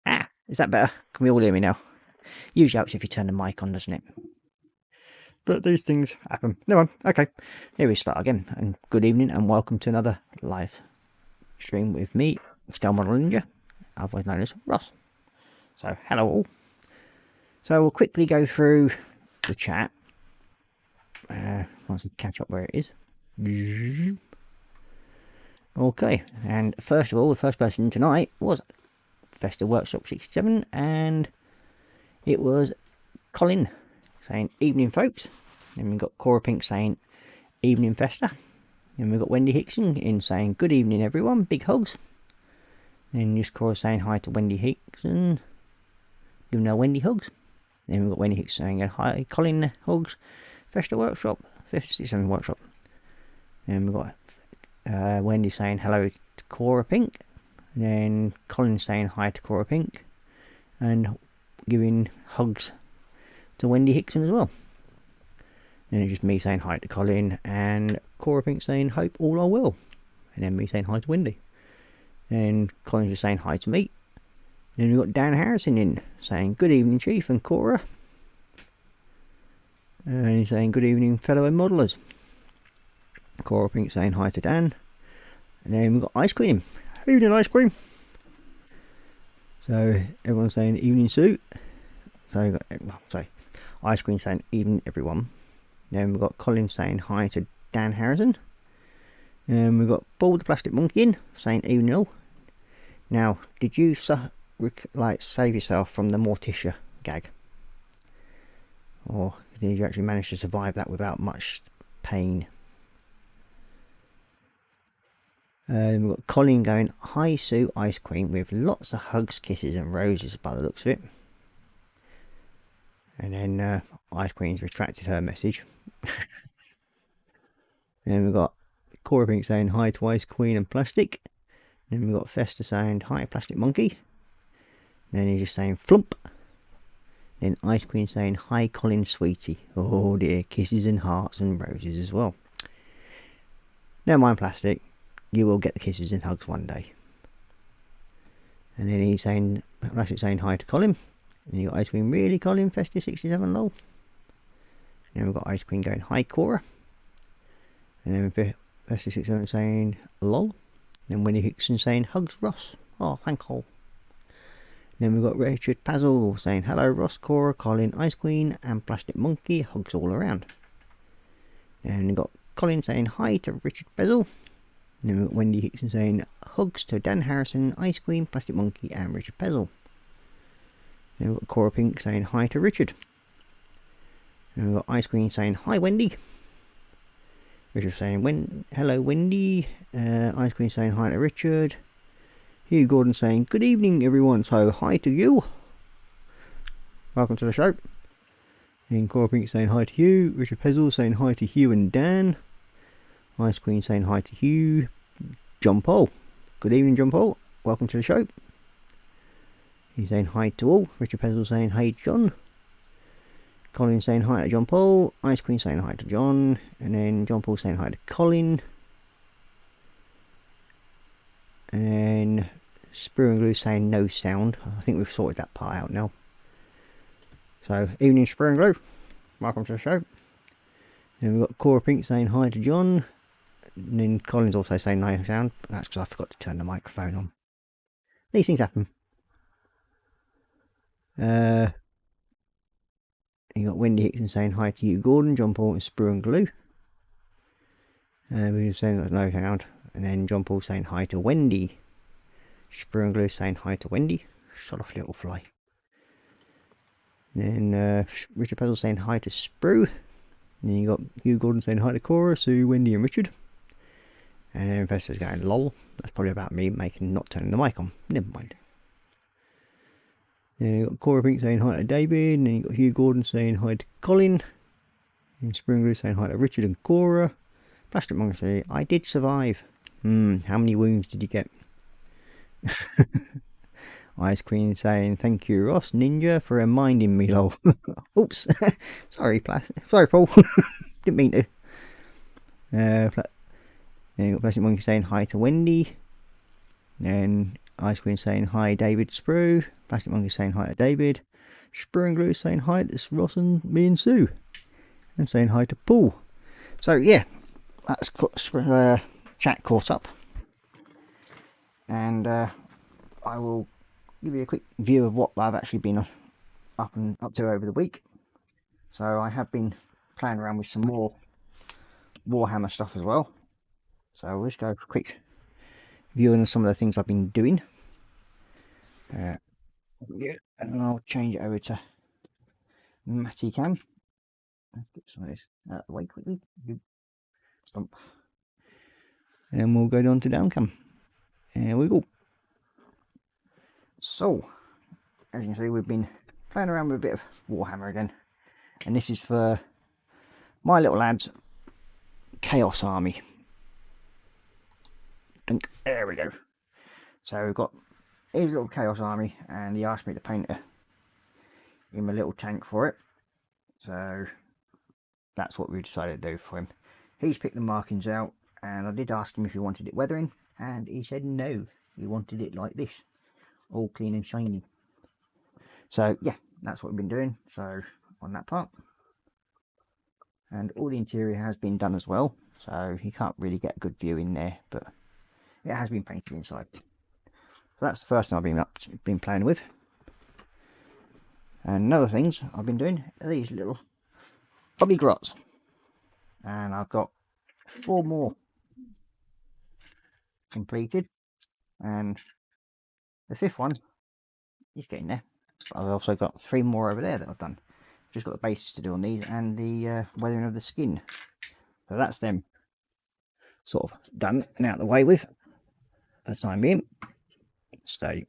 Ah, is that better? Can we all hear me now? Usually helps if you turn the mic on, doesn't it? But these things happen. No one. Okay, here we start again. And good evening, and welcome to another live stream with me, Scale Model Ninja, otherwise known as Ross. So, hello all. So we'll quickly go through the chat. Once we catch up where it is. Okay, and first of all, the first person tonight was Festa Workshop 67, and it was Colin saying evening folks. Then we've got Cora Pink saying evening Festa. Then we've got Wendy Hickson in saying good evening everyone, big hugs. Then just Cora saying hi to Wendy Hickson, giving her Wendy hugs. Then we've got Wendy Hickson saying hi Colin hugs, Festa Workshop 57 Workshop. Then we've got Wendy saying hello to Cora Pink. And then Colin saying hi to Cora Pink, and giving hugs to Wendy Hickson as well. And it's just me saying hi to Colin, and Cora Pink saying hope all are well, and then me saying hi to Wendy. And Colin's just saying hi to me. Then we've got Dan Harrison in saying good evening Chief and Cora, and he's saying good evening fellow modelers. Cora Pink saying hi to Dan. And then we've got Ice Cream. Evening Ice Cream. So everyone's saying evening Sue. So sorry, Ice Cream saying evening everyone. Then we've got Colin saying hi to Dan Harrison. And we've got Paul the Plastic Monkey in saying evening all. Now, did you save yourself from the Morticia gag, or did you actually manage to survive that without much pain? We've got Colin going, hi Sue Ice Cream, with lots of hugs, kisses and roses by the looks of it. And then Ice Cream's retracted her message. Then we've got Cora Pink saying hi to Ice Queen and Plastic. Then we've got Festa saying hi Plastic Monkey. Then he's just saying flump. Then Ice Queen saying hi Colin Sweetie. Oh dear, kisses and hearts and roses as well. Never mind Plastic. You will get the kisses and hugs one day. And then he's saying, Plastic saying hi to Colin. And you got Ice Cream, really Colin, Festa 67 lol. And then we've got Ice Cream going, hi Cora. And then Festa 67 saying lol. And then Wendy Hickson saying hugs Ross. Oh, thank all. And then we've got Richard Pazzle saying hello Ross, Cora, Colin, Ice Queen and Plastic Monkey, hugs all around. And we've got Colin saying hi to Richard Pazzle. And then we've got Wendy Hickson saying hugs to Dan Harrison, Ice Cream, Plastic Monkey and Richard Pezzle. Then we've got Cora Pink saying hi to Richard. And we've got Ice Cream saying hi Wendy. Richard saying hello Wendy. Ice Cream saying hi to Richard. Hugh Gordon saying good evening everyone, so hi to you. Welcome to the show. And Cora Pink saying hi to Hugh. Richard Pezzle saying hi to Hugh and Dan. Ice Queen saying hi to Hugh. John Paul. Good evening, John Paul. Welcome to the show. He's saying hi to all. Richard Pezzle saying hi, John. Colin saying hi to John Paul. Ice Queen saying hi to John. And then John Paul saying hi to Colin. And then Spear and Glue saying no sound. I think we've sorted that part out now. So, evening Spear and Glue. Welcome to the show. Then we've got Cora Pink saying hi to John. And then Colin's also saying no sound, but that's because I forgot to turn the microphone on. These things happen. You got Wendy Hickson saying hi to you, Gordon. John Paul and Sprue and Glue. We were saying there's no sound. And then John Paul saying hi to Wendy. Sprue and Glue saying hi to Wendy. Shut off, little fly. And then Richard Puzzle saying hi to Sprue. And then you got Hugh Gordon saying hi to Cora, Sue, Wendy and Richard. And then Investor's going lol. That's probably about me not turning the mic on. Never mind. Then you got Cora Pink saying hi to David. And then you got Hugh Gordon saying hi to Colin. And Sprue and Glue saying hi to Richard and Cora. Plastic Monger saying, I did survive. How many wounds did you get? Ice Queen saying, thank you, Ross Ninja, for reminding me, lol. Oops. Sorry, Paul. Didn't mean to. Then you got Plastic Monkey saying hi to Wendy. Then Ice Queen saying hi, David Sprue. Plastic Monkey saying hi to David. Sprue and Glue saying hi to Ross and me and Sue. And saying hi to Paul. So, yeah, that's chat caught up. And I will give you a quick view of what I've actually been up to over the week. So I have been playing around with some more Warhammer stuff as well. So we'll just go for a quick view on some of the things I've been doing. And I'll change it over to Matty Cam. Let's get some of this out of the way quickly. Stomp. And we'll go down to down cam. There we go. So, as you can see, we've been playing around with a bit of Warhammer again. And this is for my little lad's Chaos Army. There we go. So we've got his little Chaos Army, and he asked me to paint him a little tank for it. So that's what we decided to do for him. He's picked the markings out, and I did ask him if he wanted it weathering, and he said no, he wanted it like this, all clean and shiny. So yeah, that's what we've been doing. So on that part, and all the interior has been done as well, so you can't really get a good view in there, but it has been painted inside. So that's the first thing I've been playing with. And other things I've been doing are these little Bobby Grots, and I've got 4 more completed, and the 5th one is getting there. I've also got 3 more over there that I've done. Just got the bases to do on these, and the weathering of the skin. So that's them sort of done and out of the way with for the time being. So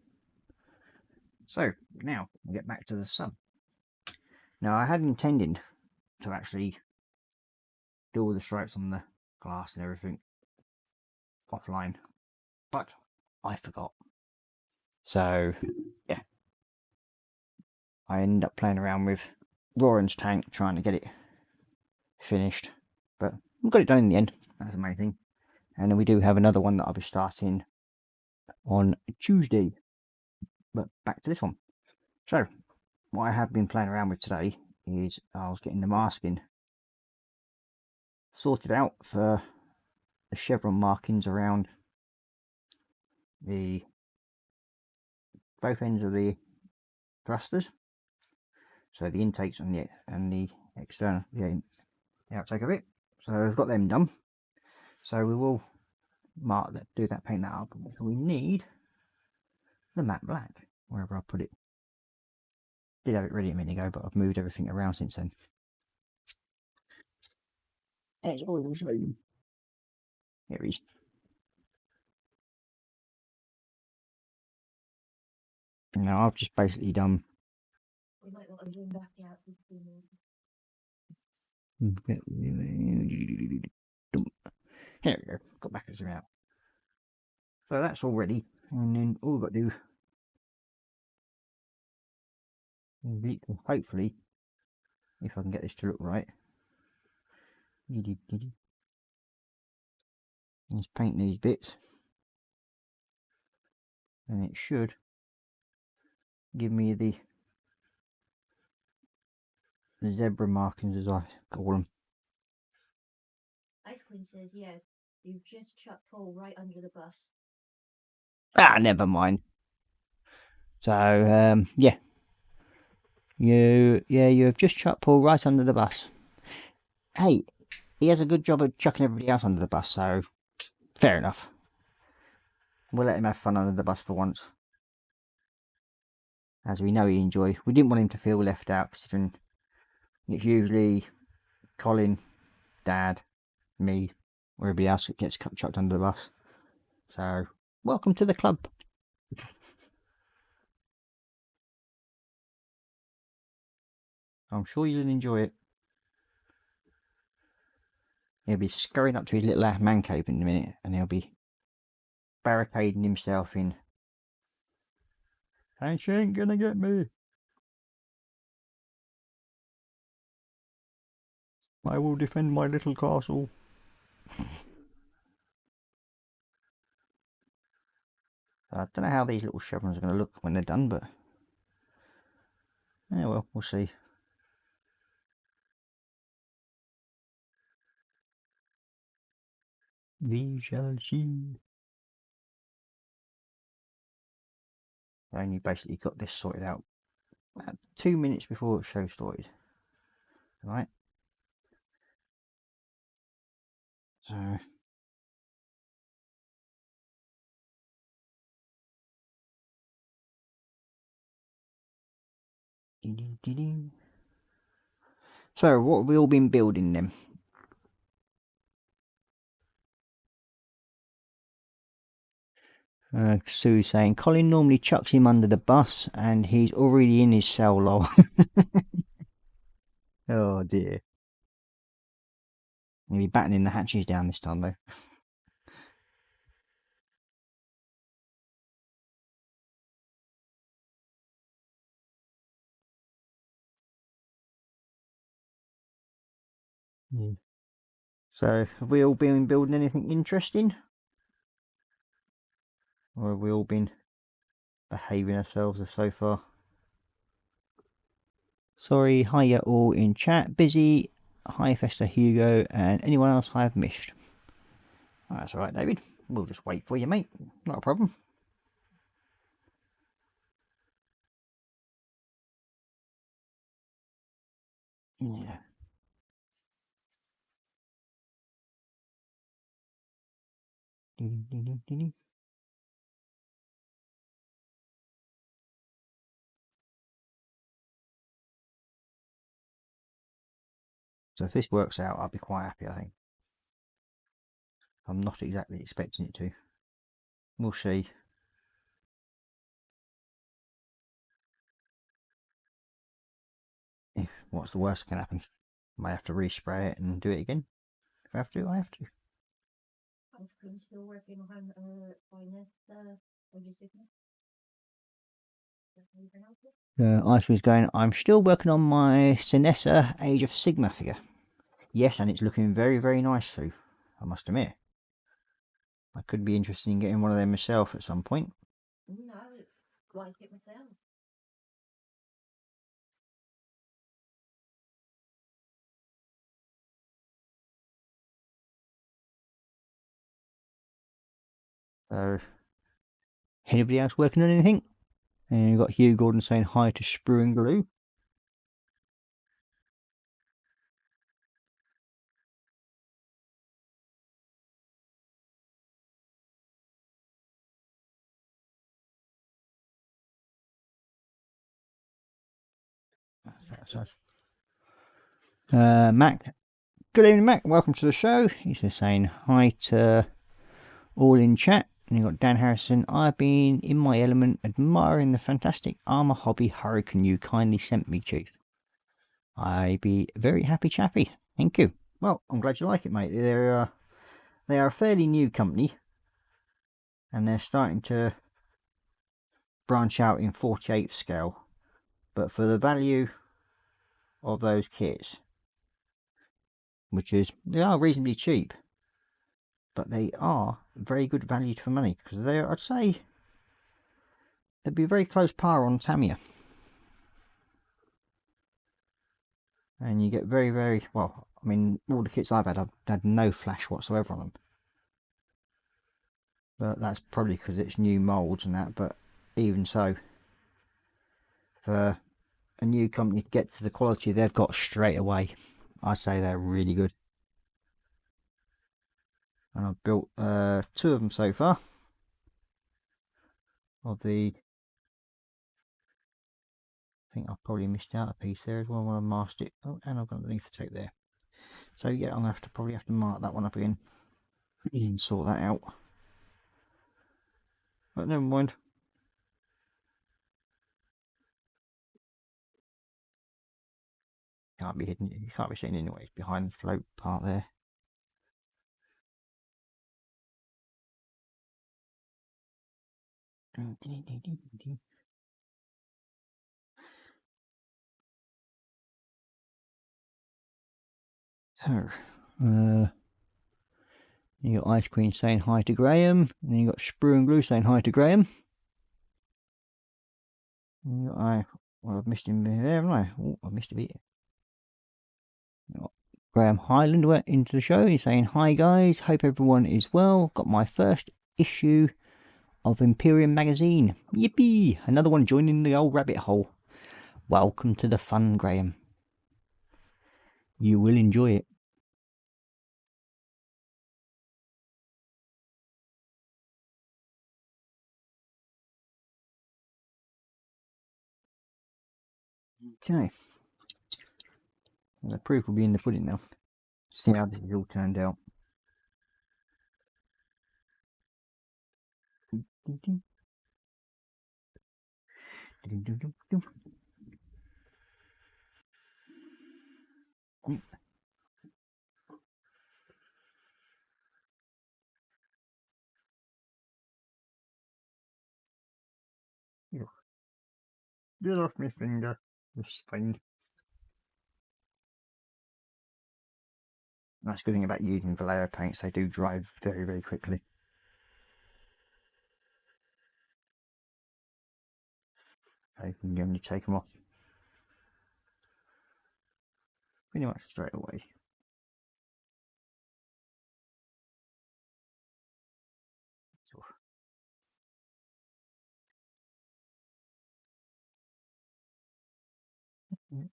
now we'll get back to the sub. Now I had intended to actually do all the stripes on the glass and everything offline, but I forgot. So yeah, I ended up playing around with Roran's tank, trying to get it finished, but we got it done in the end. That's the main thing. And then we do have another one that I'll be starting on Tuesday. But back to this one. So what I have been playing around with today is I was getting the masking sorted out for the chevron markings around the both ends of the thrusters. So the intakes and the external, the outtake of it. So I've got them done. So we will mark that, paint that up. So we need the matte black wherever I put it. Did have it ready a minute ago, but I've moved everything around since then. It's always showing. Here he is. Now I've just basically done. We might want to zoom back out. Here we go. Got back and zoom out. So that's all ready, and then all we've got to do, hopefully, if I can get this to look right, just paint these bits, and it should give me the zebra markings, as I call them. Ice Queen says, yeah, You've just chucked Paul right under the bus. Ah, never mind. So, yeah. You have just chucked Paul right under the bus. Hey, he has a good job of chucking everybody else under the bus, so fair enough. We'll let him have fun under the bus for once. As we know he enjoys. We didn't want him to feel left out, considering it's usually Colin, Dad, me, or everybody else that gets chucked under the bus. So, welcome to the club. I'm sure you'll enjoy it. He'll be scurrying up to his little man cave in a minute, and he'll be barricading himself in. And she ain't gonna get me. I will defend my little castle. I don't know how these little chevrons are going to look when they're done, but yeah, well, we'll see. We shall see. I only basically got this sorted out about 2 minutes before the show started. Right? So. So, what have we all been building then? Sue's saying Colin normally chucks him under the bus and he's already in his cell, lol. Oh dear. He'll be battening the hatches down this time though. So, have we all been building anything interesting? Or have we all been behaving ourselves so far? Sorry, hiya all in chat. Busy. Hi Festa Hugo and anyone else I have missed. Oh, that's alright, David. We'll just wait for you, mate. Not a problem. Yeah. So if this works out, I'll be quite happy, I think. I'm not exactly expecting it to. We'll see. If what's the worst that can happen? I might have to respray it and do it again. If I have to, I have to. I'm still working on finance logistics. Iceman's going, I'm still working on my Sinessa Age of Sigma figure. Yes, and it's looking very, very nice too, I must admit. I could be interested in getting one of them myself at some point. No, I like it myself. So, anybody else working on anything? And you've got Hugh Gordon saying hi to Sprue and Glue. Mac. Good evening, Mac. Welcome to the show. He's just saying hi to all in chat. And you've got Dan Harrison. I've been in my element admiring the fantastic armour hobby hurricane you kindly sent me, Chief. I be very happy chappy. Thank you. Well, I'm glad you like it, mate. They are a fairly new company, and they're starting to branch out in 48th scale. But for the value of those kits, which is, they are reasonably cheap, but they are very good value for money, because they're, I'd say, they'd be very close par on Tamiya. And you get very, very, well, I mean, all the kits I've had no flash whatsoever on them. but that's probably because it's new moulds and that. But even so, for a new company to get to the quality they've got straight away, I say they're really good. And I've built 2 of them so far. Of the, I think I've probably missed out a piece there as well when I masked it. Oh, and I've got underneath the tape there. So yeah, I'm gonna probably have to mark that one up again and sort that out. But never mind. Can't be hidden. You can't be seen anyway. It's behind the float part there. So, you got Ice Queen saying hi to Graham, and then you got Sprue and Glue saying hi to Graham. And you got, well, I've missed him there, haven't I? Oh, I missed a bit. Graham Highland went into the show. He's saying, hi guys, hope everyone is well. Got my first issue of Imperium magazine. Yippee! Another one joining the old rabbit hole. Welcome to the fun, Graham. You will enjoy it. Okay. The proof will be in the pudding now. See how this has all turned out. Get off my finger. It's fine. That's the good thing about using Vallejo paints, they do dry very, very quickly. So you can only take them off pretty much straight away.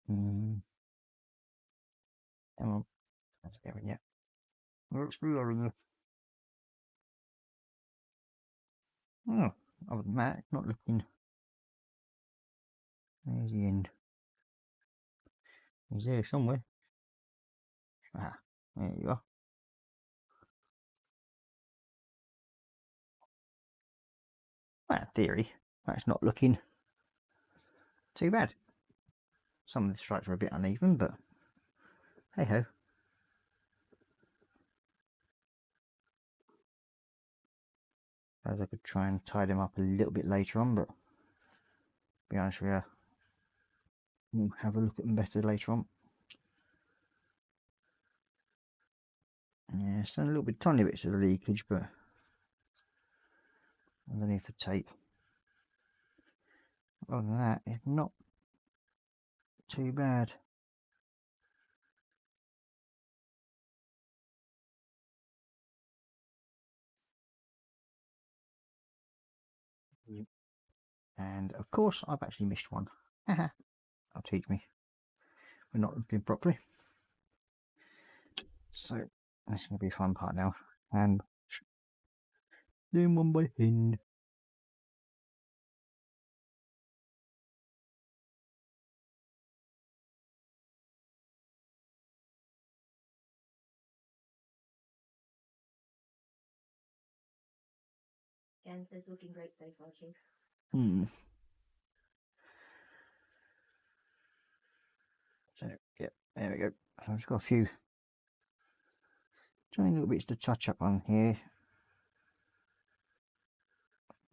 Come on, that's going yet. Looks blue over there. Oh, other than that, it's not looking. There's the end. He's there somewhere. Ah, there you are. Well, in theory, that's not looking too bad. Some of the stripes are a bit uneven, but hey ho. Suppose I could try and tie them up a little bit later on, but to be honest with you, we'll have a look at them better later on. Yeah, still a little bit, tiny bits of leakage, but underneath the tape. Other than that, it's not too bad. And of course, I've actually missed one. Haha, that'll teach me. We're not looking properly. So, that's going to be a fun part now. And doing one by hand. Jan says looking great so far, Chief. So, yep, there we go. So I've just got a few tiny little bits to touch up on here.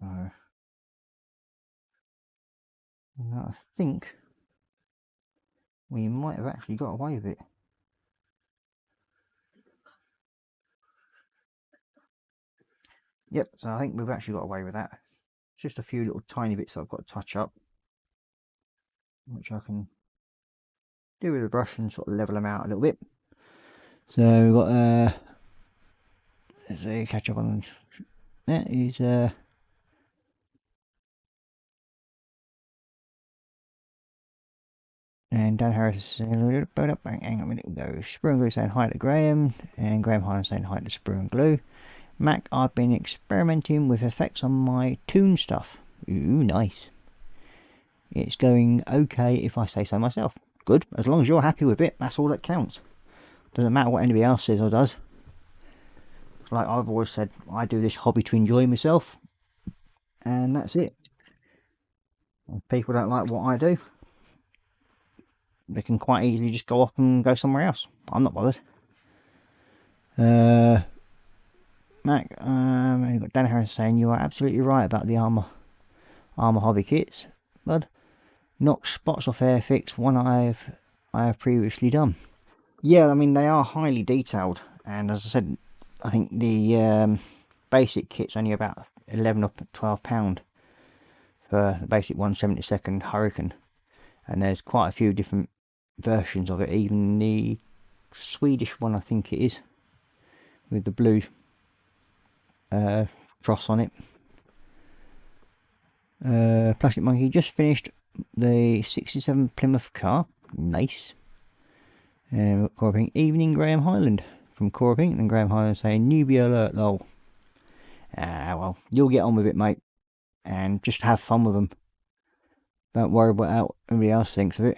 I think we might have actually got away with it. Yep, so I think we've actually got away with that. Just a few little tiny bits I've got to touch up, which I can do with a brush and sort of level them out a little bit. So we've got let's see, catch up on that is and Dan Harris hang on a minute, we'll go Sprue and Glue saying hi to Graham, and Graham Highland saying hi to Sprue and Glue. Mac, I've been experimenting with effects on my Toon stuff. Ooh, nice. It's going okay if I say so myself. Good, as long as you're happy with it, that's all that counts. Doesn't matter what anybody else says or does. Like I've always said, I do this hobby to enjoy myself, and that's it. If people don't like what I do, they can quite easily just go off and go somewhere else. I'm not bothered. Mac, you've got Dan Harris saying you are absolutely right about the armour hobby kits, bud. Knock spots off Airfix, one I have previously done. Yeah, I mean they are highly detailed, and as I said, I think the basic kit's only about £11 or £12 for the basic 1/72 Hurricane, and there's quite a few different versions of it. Even the Swedish one, I think it is, with the blue frost on it. Plastic Monkey just finished the 67 Plymouth car. Nice. Corping evening Graham Highland from Corping, and Graham Highland saying newbie alert lol. Well, you'll get on with it, mate, and just have fun with them. Don't worry about how everybody else thinks of it.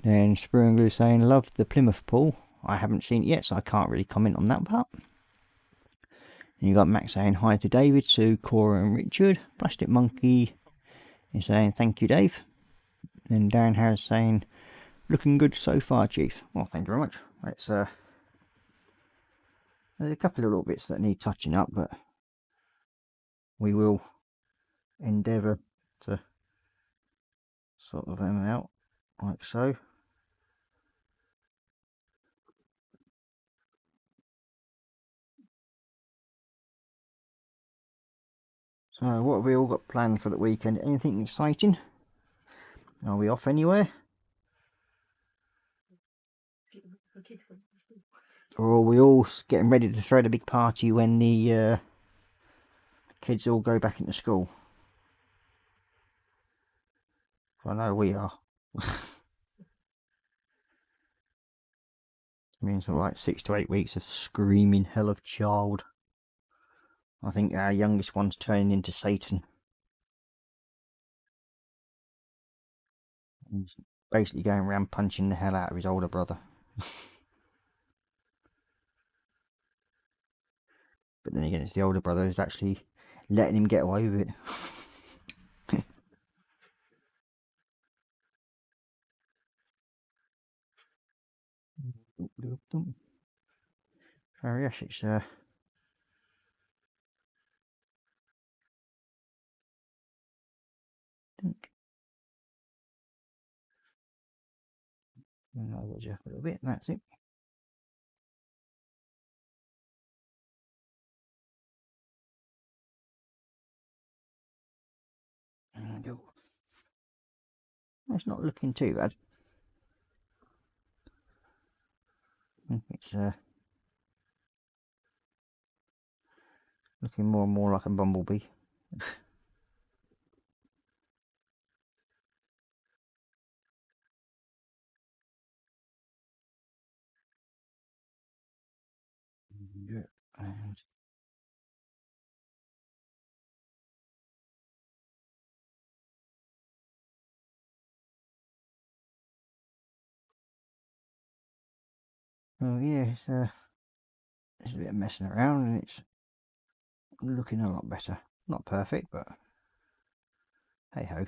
Then Sprue and Glue saying love the Plymouth pool. I haven't seen it yet, so I can't really comment on that part. And you got Max saying hi to David, Sue, Cora and Richard. Plastic Monkey is saying thank you, Dave. Then Darren Harris saying looking good so far, Chief. Well, thank you very much. It's there's a couple of little bits that need touching up, but we will endeavour to sort them out like so. So what have we all got planned for the weekend? Anything exciting? Are we off anywhere? Or are we all getting ready to throw the big party when the kids all go back into school? I know we are. It means like 6 to 8 weeks of screaming hell of child. I think our youngest one's turning into Satan. He's basically going around punching the hell out of his older brother. But then again, it's the older brother who's actually letting him get away with it. So yes, it's I'll just a little bit, and that's it. And go. It's not looking too bad. It's looking more and more like a bumblebee. And oh yeah, it's a bit of messing around, and it's looking a lot better. Not perfect, but hey ho.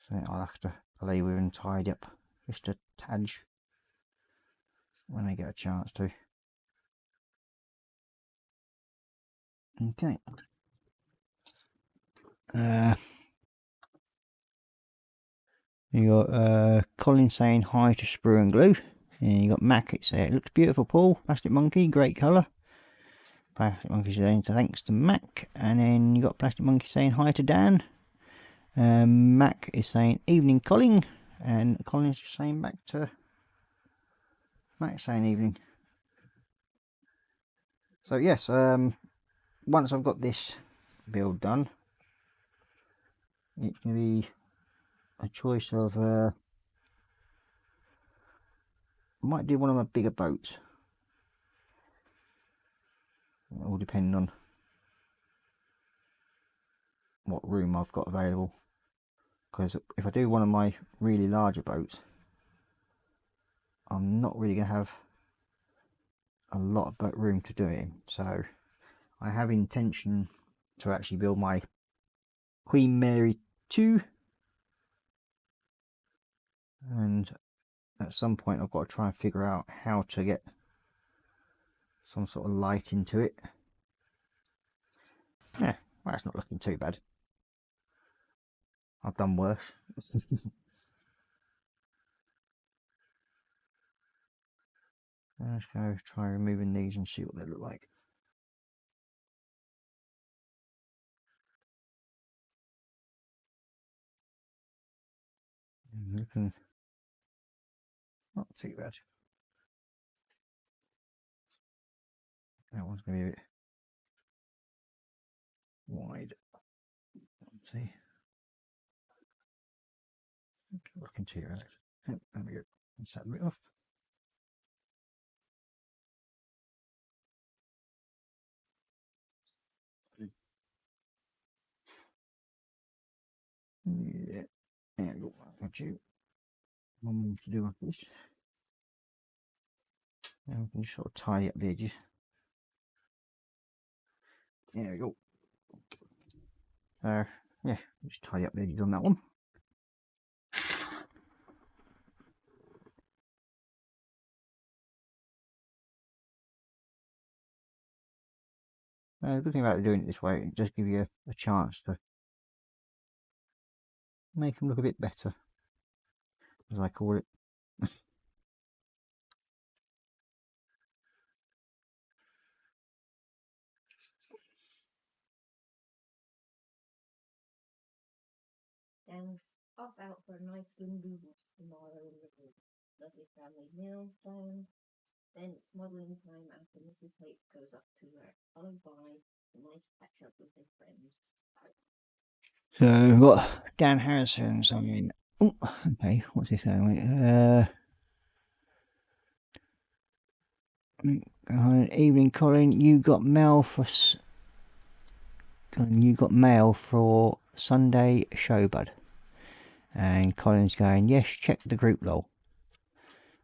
So I'll have to play with and tidy up just a tadge when I get a chance to. Okay. You got Colin saying hi to Sprue and Glue. And you got Mac, it says it looks beautiful, Paul. Plastic Monkey, great colour. Plastic Monkey saying thanks to Mac. And then you got Plastic Monkey saying hi to Dan. Mac is saying evening, Colin. And Colin's just saying back to Mac saying evening. So yes, once I've got this build done, it's going to be a choice of I might do one of my bigger boats, all depending on what room I've got available, because if I do one of my really larger boats, I'm not really going to have a lot of room to do it in. So I have intention to actually build my Queen Mary 2, and at some point I've got to try and figure out how to get some sort of light into it. Yeah, well, that's not looking too bad. I've done worse. Let's go try removing these and see what they look like. Looking not too bad. That one's going to be a bit wide. Let's see. Looking too right. There we go. Let's that bit off. Yeah, there we go. Got you. One more to do with this. Now we can just sort of tidy up the edges. There we go. Yeah, just tidy up the edges on that one. The good thing about doing it this way, it does give you a chance to make them look a bit better, as I call it. Dan's off out for a nice windy walk tomorrow in the wood. Lovely family meal plan. Then it's modelling time after Mrs. H goes up to work, followed by a nice catch up with her friends. So we've got Dan Harrison saying, oh, okay, what's he saying? Evening, Colin. You got mail for Sunday show, bud. And Colin's going, yes, check the group lol.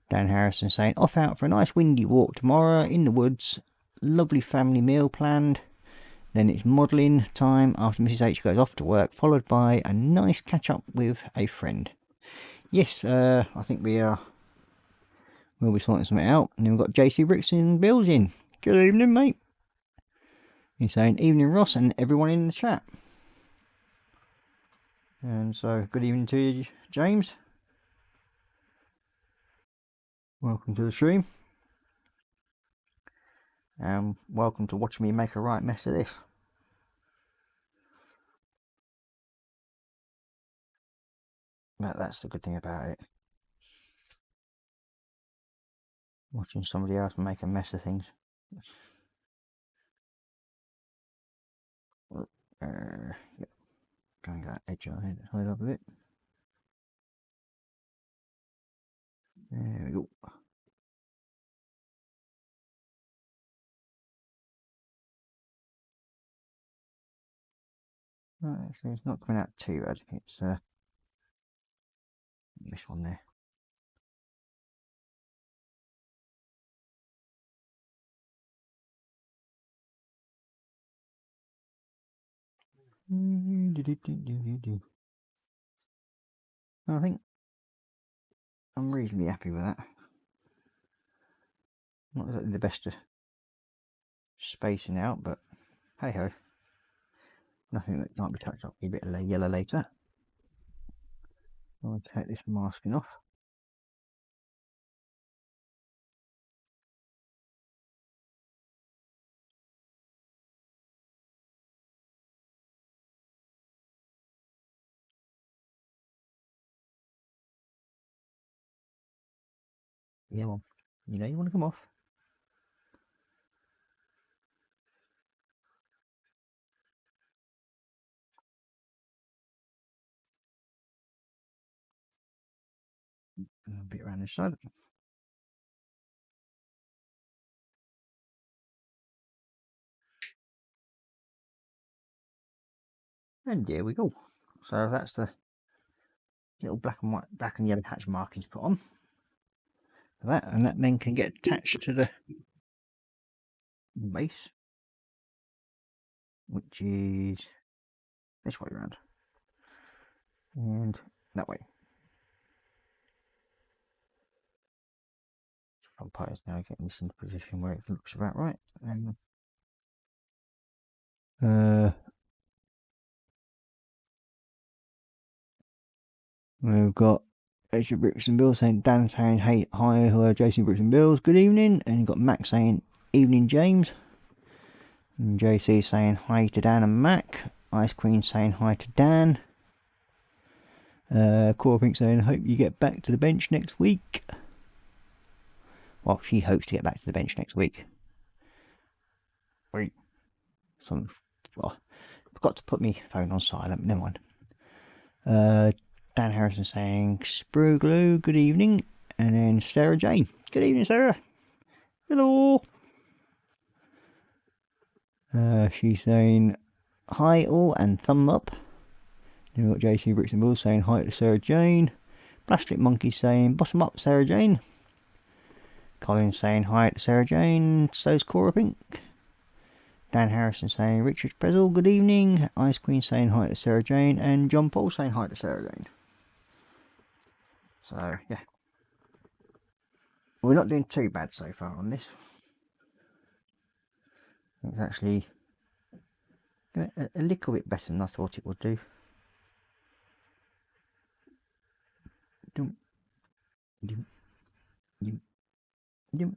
Dan Harrison saying, off out for a nice windy walk tomorrow in the woods. Lovely family meal planned. Then it's modelling time after Mrs. H goes off to work, followed by a nice catch up with a friend. Yes, I think we'll be sorting something out. And then we've got JC Rickson and Bills in. Good evening, mate. He's saying, evening, Ross, and everyone in the chat. And so, good evening to you, James. Welcome to the stream. And welcome to watching me make a right mess of this. But that's the good thing about it. Watching somebody else make a mess of things. Yep. Try and get that edge on it, hide up a bit. There we go. Right, so it's not coming out too bad. It's this one there. I think I'm reasonably happy with that. Not exactly the best of spacing out, but hey ho. Nothing that can't be touched up. A bit of yellow later. I'll take this masking off. Yeah, well, you know you want to come off. bit around this side. And there we go. So that's the little black and yellow hatch markings put on. That, and that then can get attached to the base, which is this way around and that way. Front part is now getting this into position where it looks about right. And we've got Jason Bricks and Bills saying, Dan saying, hey, hi, hello, Jason Bricks and Bills, good evening. And you've got Mac saying, evening, James. And JC saying, hi to Dan and Mac. Ice Queen saying, hi to Dan. Cora Pink saying, hope you get back to the bench next week. Well, she hopes to get back to the bench next week. Wait. Well, forgot to put my phone on silent, never mind. Dan Harrison saying, Sprue Glue, good evening. And then Sarah Jane, good evening, Sarah. Hello. She's saying, hi all and thumb up. Then we've got JC Bricks and Bills saying, hi to Sarah Jane. Plastic Monkey saying, bottom up, Sarah Jane. Colin saying, hi to Sarah Jane. So's Cora Pink. Dan Harrison saying, Richard Prezel, good evening. Ice Queen saying hi to Sarah Jane. And John Paul saying hi to Sarah Jane. So, yeah. We're not doing too bad so far on this. It's actually a little bit better than I thought it would do. Dum, dum, dum, dum.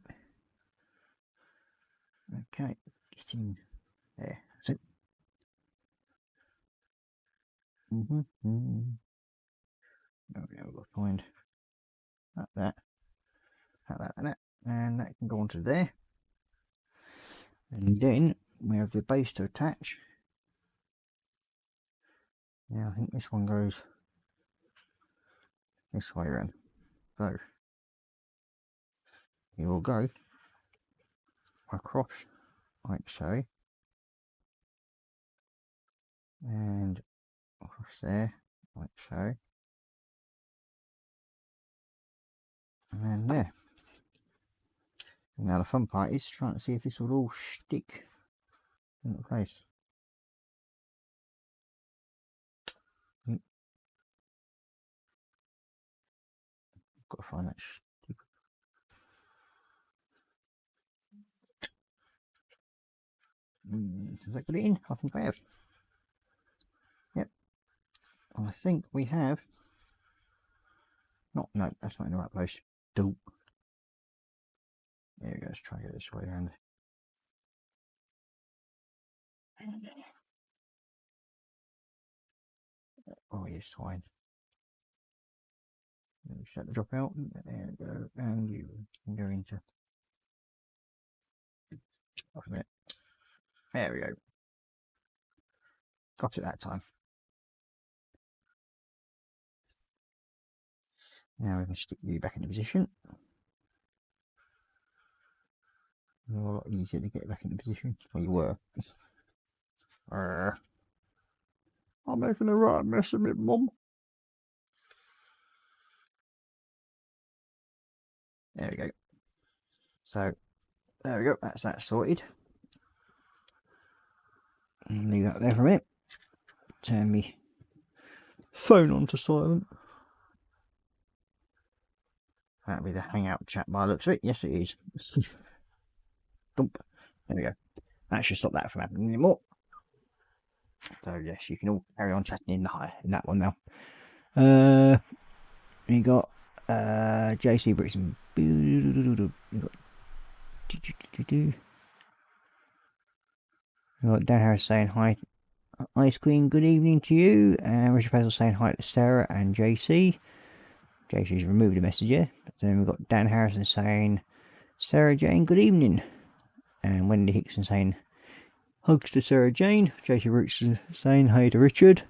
Okay, get in there. So, now we've got to find that, and that can go onto there. And then we have the base to attach. Now I think this one goes this way around. So it will go across like so, and across there like so, and then there. Now the fun part is trying to see if this will all stick into place. Got to find that stupid. Has that got it in? I think I have. Yep. And I think we have. No, that's not in the right place. Dope. There we go. Let's try to get this way around. Oh yes, fine. Shut the drop out. There we go. And you can go into. Off a minute. There we go. Got it that time. Now we can stick you back into position. You're a lot easier to get back into position. Well, you were. I'm making a right mess of it, Mum. There we go. So, there we go. That's that sorted. And leave that there for a minute. Turn me phone on to silent. That'll be the hangout chat by the looks of it. Yes, it is. Dump. There we go. That should stop that from happening anymore. So yes, you can all carry on chatting in that one now. We got JC Bricks and we got Dan Harris saying hi, Ice Queen, good evening to you. And Richard Pezel saying hi to Sarah and JC. JC's removed a message here. But then we've got Dan Harrison saying, Sarah Jane, good evening. And Wendy Hickson saying, hugs to Sarah Jane. JC Brooks saying hi to Richard.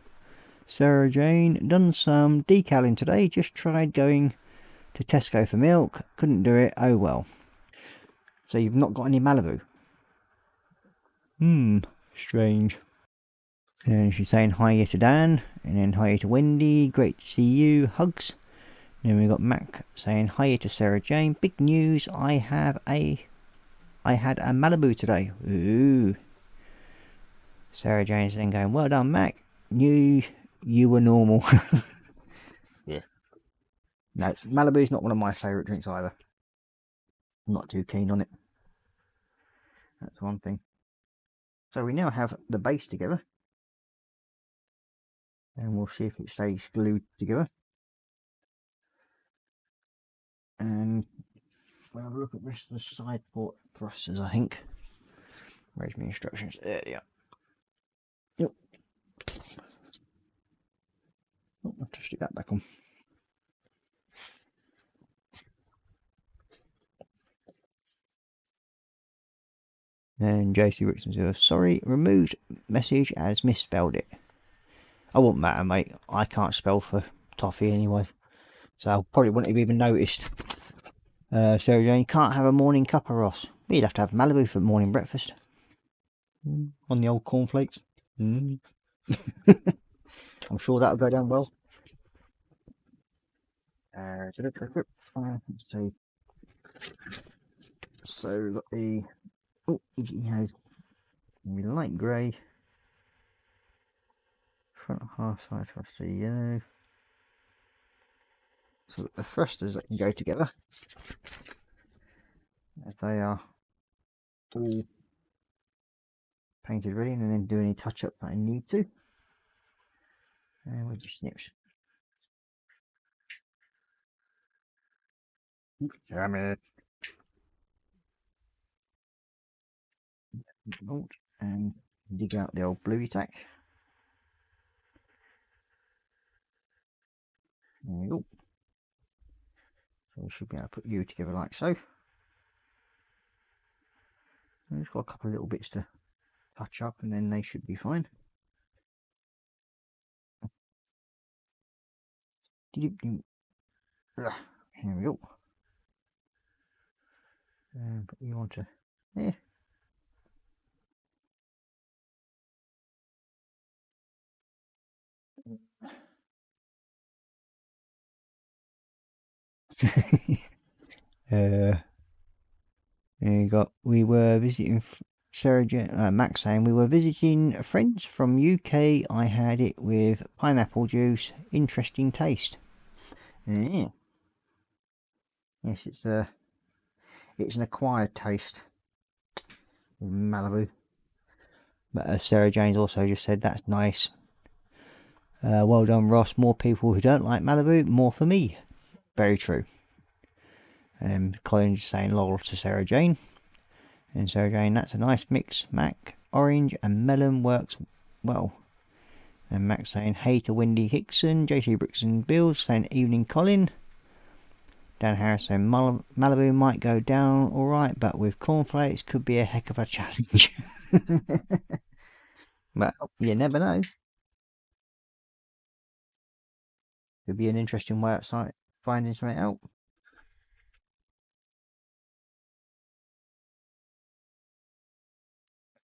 Sarah Jane, done some decaling today. Just tried going to Tesco for milk. Couldn't do it. Oh well. So you've not got any Malibu? Strange. And she's saying hi to Dan, and then hi to Wendy. Great to see you. Hugs. And then we got Mac saying hi to Sarah Jane. Big news! I had a Malibu today. Ooh. Sarah Jane's then going, well done, Mac. Knew you were normal. Yeah. No, Malibu's not one of my favourite drinks either. I'm not too keen on it. That's one thing. So we now have the base together. And we'll see if it stays glued together. And we'll have a look at the rest of the side port thrusters, I think. Where's my instructions? There they are. Yep. Oh, I'll just stick that back on. And JC Rickson says, sorry, removed message as misspelled it. I won't matter, mate. I can't spell for toffee anyway. So I probably wouldn't have even noticed. Sarah Jane, can't have a morning cup of Ross. You'd have to have Malibu for morning breakfast. On the old cornflakes. I'm sure that'll go down well. Let's see. So we've got the it has light grey front half side thruster yellow. So the thrusters that can go together, as they are all painted ready, and then do any touch up that I need to. And with the snips. Damn it. And dig out the old bluey tack. There we go. So we should be able to put you together like so. And it's got a couple of little bits to touch up, and then they should be fine. Here we go. And put you onto there. You got, we were visiting Sarah Max saying we were visiting friends from UK. I had it with pineapple juice. Interesting taste. Yeah. Yes, it's an acquired taste with Malibu. But Sarah Jane's also just said that's nice. Well done, Ross. More people who don't like Malibu, more for me. Very true. Colin's saying lol to Sarah Jane. And Sarah Jane, that's a nice mix. Mac, orange and melon works well. And Max saying hey to Wendy Hickson. JC Brixton Bills saying evening, Colin. Dan Harris saying Malibu might go down alright, but with cornflakes could be a heck of a challenge. But you never know. Could be an interesting way outside finding something out.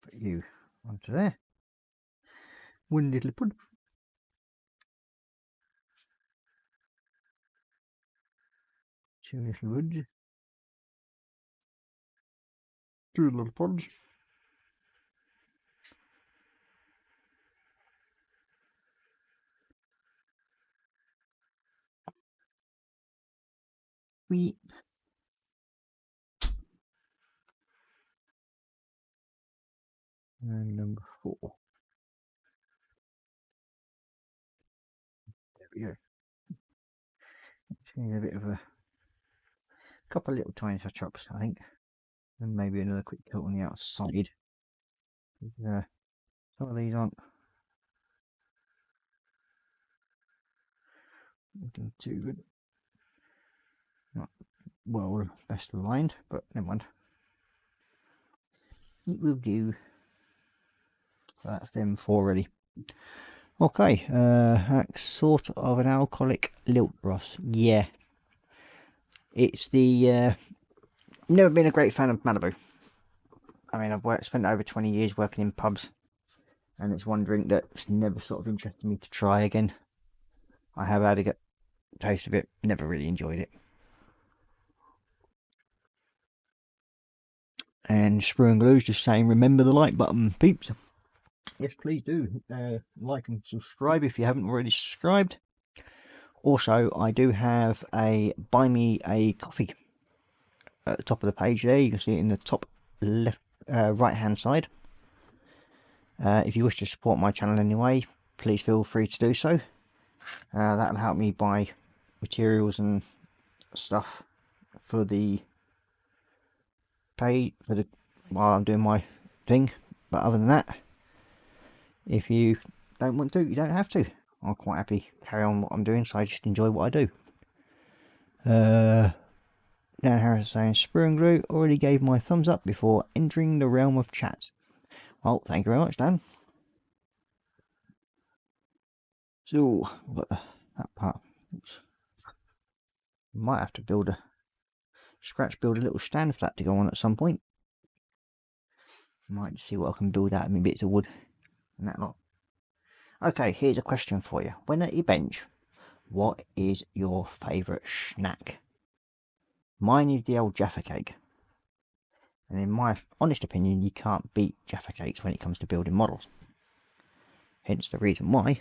Put you onto there. One little pud. Two little woods. Two little pods. Weep. And number 4. There we go. Just a bit of a couple of little tiny touch ups, I think. And maybe another quick coat on the outside. Some of these aren't looking too good. Not well best aligned, but never mind. It will do. So that's them 4 ready. Okay, that's sort of an alcoholic lilt, Ross. Yeah. It's the never been a great fan of Malibu. I mean, I've spent over 20 years working in pubs, and it's one drink that's never sort of interested me to try again. I have had a taste of it, never really enjoyed it. And Sprue and Glue's just saying, remember the like button, peeps. Yes, please do. Like and subscribe if you haven't already subscribed. Also, I do have a Buy Me a Coffee at the top of the page there. You can see it in the top left, right hand side. If you wish to support my channel anyway, please feel free to do so. That'll help me buy materials and stuff for the pay while I'm doing my thing. But other than that, if you don't want to, you don't have to. I'm quite happy to carry on what I'm doing, so I just enjoy what I do. Dan Harris saying, Sprue and Glue already gave my thumbs up before entering the realm of chat. Well, thank you very much, Dan. So, that part. Oops. Might have to build a little stand for that to go on at some point. Might see what I can build out of my bits of wood and that lot. Okay, here's a question for you. When at your bench, what is your favourite snack? Mine is the old Jaffa cake. And in my honest opinion, you can't beat Jaffa cakes when it comes to building models. Hence the reason why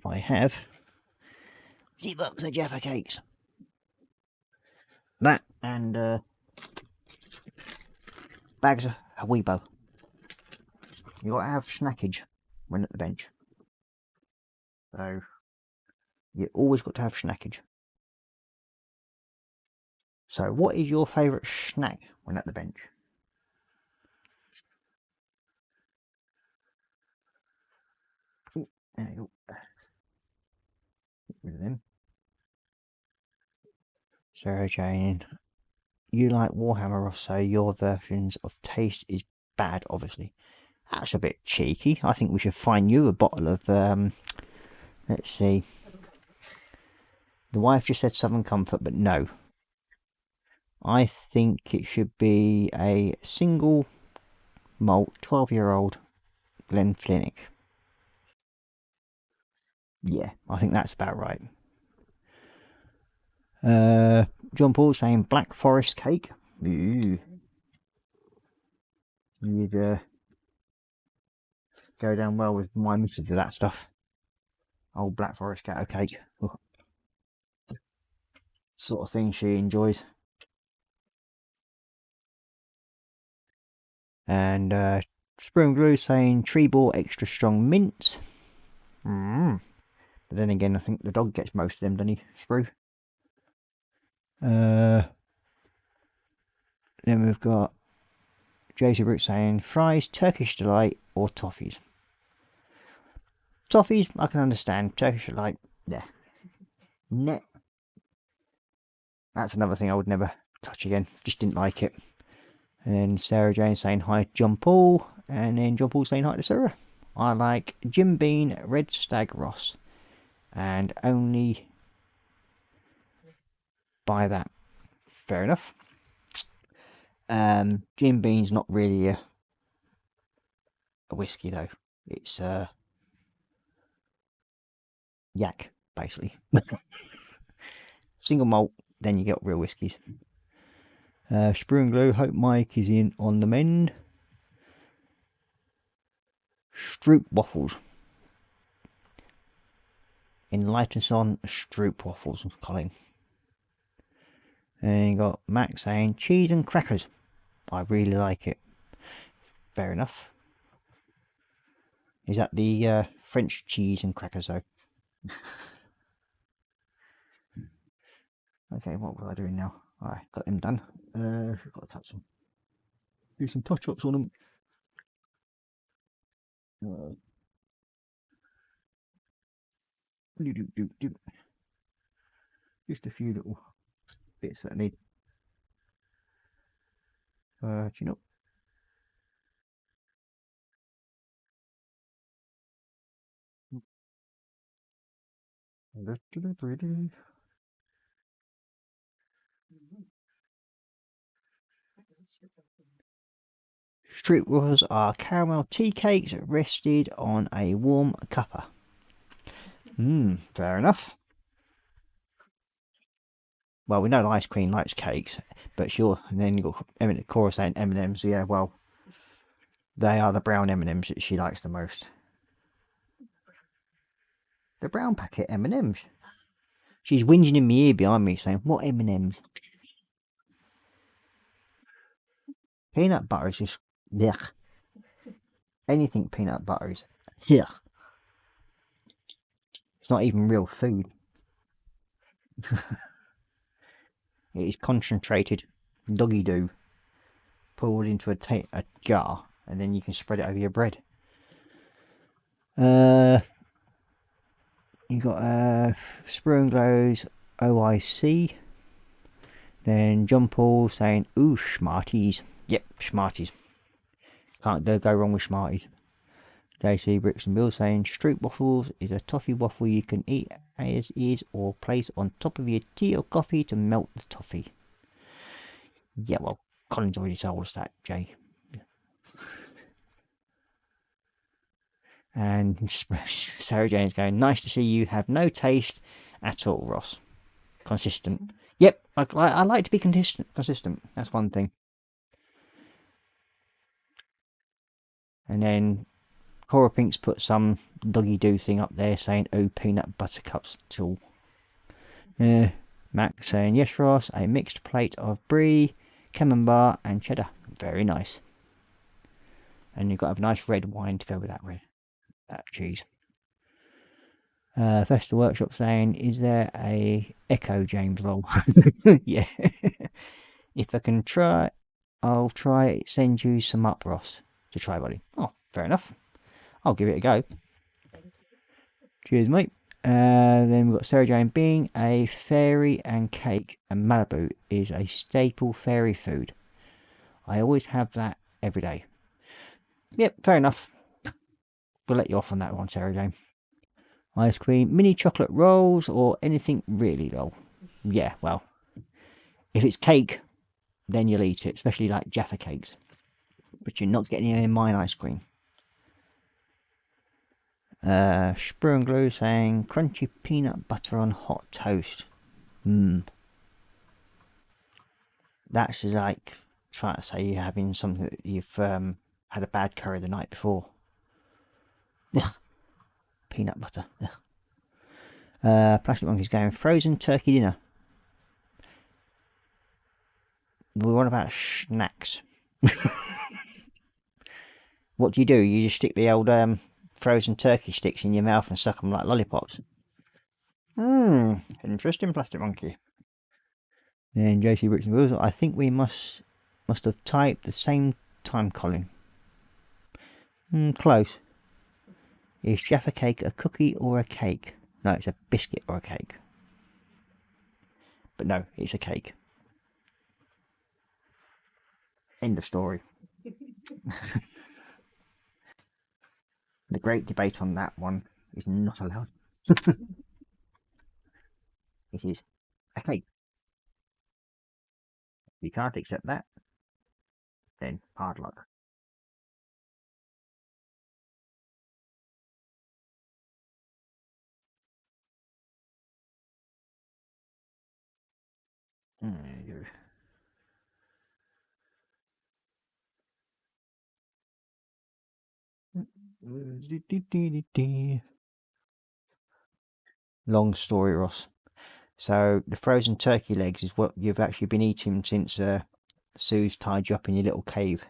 I have the box of Jaffa cakes. That and bags of Haribo. You got to have snackage when at the bench. So you always got to have snackage. So what is your favourite snack when at the bench? Ooh, there you go. Get rid of them. Sarah Jane, you like Warhammer Ross, so your versions of taste is bad, obviously. That's a bit cheeky. I think we should find you a bottle of, let's see. The wife just said Southern Comfort, but no. I think it should be a single malt 12-year-old Glenfiddich. Yeah, I think that's about right. John Paul saying Black Forest cake. Ooh. You'd go down well with my missus with that stuff. Old Black Forest cake. Sort of thing she enjoys. And Sprue and Glue saying Tree Ball extra strong mint. But then again, I think the dog gets most of them, doesn't he, Sprue? Then we've got Josie Brooks saying fries, Turkish delight, or toffees. Toffees, I can understand. Turkish delight, yeah. Nah. That's another thing I would never touch again. Just didn't like it. And then Sarah Jane saying hi to John Paul. And then John Paul saying hi to Sarah. I like Jim Beam Red Stag Ross. And only buy that. Fair enough. Jim Beam's not really a whiskey though. It's yak, basically. Single malt, then you get real whiskies. Sprue and Glue, hope Mike is in on the mend. Stroop waffles. Enlighten us on Stroop waffles, Colin. And you got Max saying cheese and crackers. I really like it. Fair enough. Is that the French cheese and crackers though? Okay, what was I doing now? Alright, got them done. Got to touch them. Do some touch-ups on them. Just a few little bits that I need. You know. Street waffles are caramel tea cakes rested on a warm cuppa. Fair enough. Well, we know ice cream likes cakes, but sure. And then you've got Cora saying M&Ms. Yeah, well, they are the brown M&Ms that she likes the most. The brown packet M&Ms. She's whinging in my ear behind me saying, what M&Ms? Peanut butter is just, yuck. Anything peanut butter is, yuck. It's not even real food. It is concentrated doggy doo poured into a jar, and then you can spread it over your bread. You got Spur and Glow's OIC. Then John Paul saying, ooh, Smarties. Yep, Smarties. Can't go wrong with Smarties. JC Bricks and Bill saying, Street waffles is a toffee waffle you can eat as is or place on top of your tea or coffee to melt the toffee. Yeah, well, Colin's already told us that, Jay. And Sarah Jane's going, nice to see you have no taste at all, Ross. Consistent. Yep, I like to be consistent. That's one thing. And then Cora Pink's put some doggy doo thing up there saying, oh, peanut butter cups too. Mac saying, yes, Ross, a mixed plate of brie, camembert, and cheddar. Very nice. And you've got to have a nice red wine to go with that cheese. Festa Workshop saying, is there a Echo James lol? Yeah. If I can try, I'll try it. Send you some up, Ross, to try, buddy. Oh, fair enough. I'll give it a go. Cheers, mate. Then we've got Sarah Jane being a fairy and cake, and Malibu is a staple fairy food. I always have that every day. Yep, fair enough. We'll let you off on that one, Sarah Jane. Ice cream, mini chocolate rolls, or anything really low. Yeah, well, if it's cake, then you'll eat it, especially like Jaffa cakes. But you're not getting any in mine ice cream. Spur and Glue saying crunchy peanut butter on hot toast. That's like trying to say you're having something that you've had a bad curry the night before. Ugh. Peanut butter. Ugh. Plastic Monkey's going frozen turkey dinner. What about snacks? What do? You just stick the old frozen turkey sticks in your mouth and suck them like lollipops. Interesting, Plastic Monkey. Then JC Bricks and Wills, I think we must have typed the same time, Colin. Close. Is Jaffa cake a cookie or a cake? No, it's a biscuit or a cake. But no, it's a cake. End of story. The great debate on that one is not allowed. It is a cake. If you can't accept that, then hard luck. There you go. Long story, Ross. So the frozen turkey legs is what you've actually been eating since Sue's tied you up in your little cave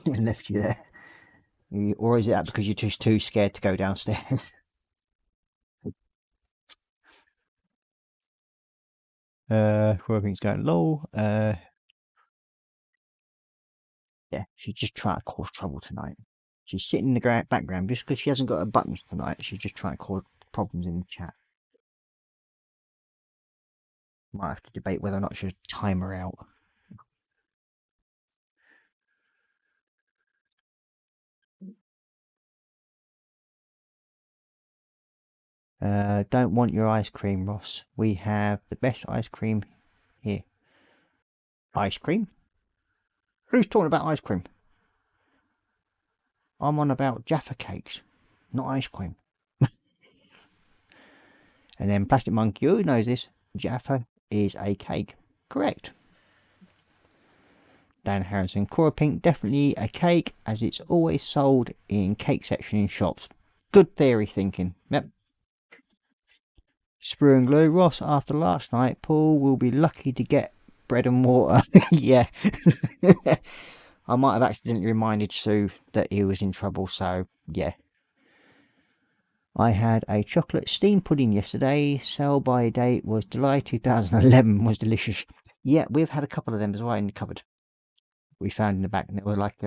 and left you there. Or is it that because you're just too scared to go downstairs? Everything's going low. Yeah, she's just trying to cause trouble tonight. She's sitting in the background just because she hasn't got her buttons tonight. She's just trying to cause problems in the chat. Might have to debate whether or not she'll time her out. Don't want your ice cream, Ross. We have the best ice cream here. Ice cream? Who's talking about ice cream? I'm on about Jaffa cakes, not ice cream. And then Plastic Monkey, who knows this? Jaffa is a cake. Correct. Dan Harrison, Cora Pink, definitely a cake, as it's always sold in cake section in shops. Good theory thinking. Yep. Sprue and Glue, Ross, after last night, Paul will be lucky to get bread and water. Yeah. I might have accidentally reminded Sue that he was in trouble, so yeah. I had a chocolate steam pudding yesterday. Sell by date was July 2011. Was delicious. Yeah, we've had a couple of them as well in the cupboard. We found in the back, and they were like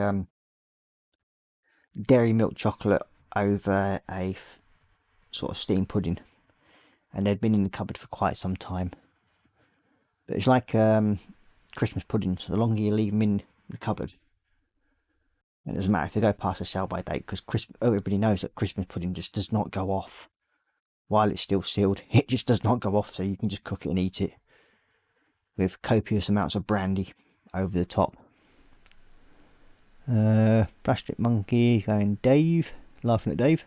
dairy milk chocolate over a sort of steam pudding, and they'd been in the cupboard for quite some time. But it's like Christmas puddings. The longer you leave them in the cupboard, it doesn't matter if they go past a sell by date, because everybody knows that Christmas pudding just does not go off while it's still sealed. It just does not go off, so you can just cook it and eat it with copious amounts of brandy over the top. Plastic Monkey going Dave, laughing at Dave.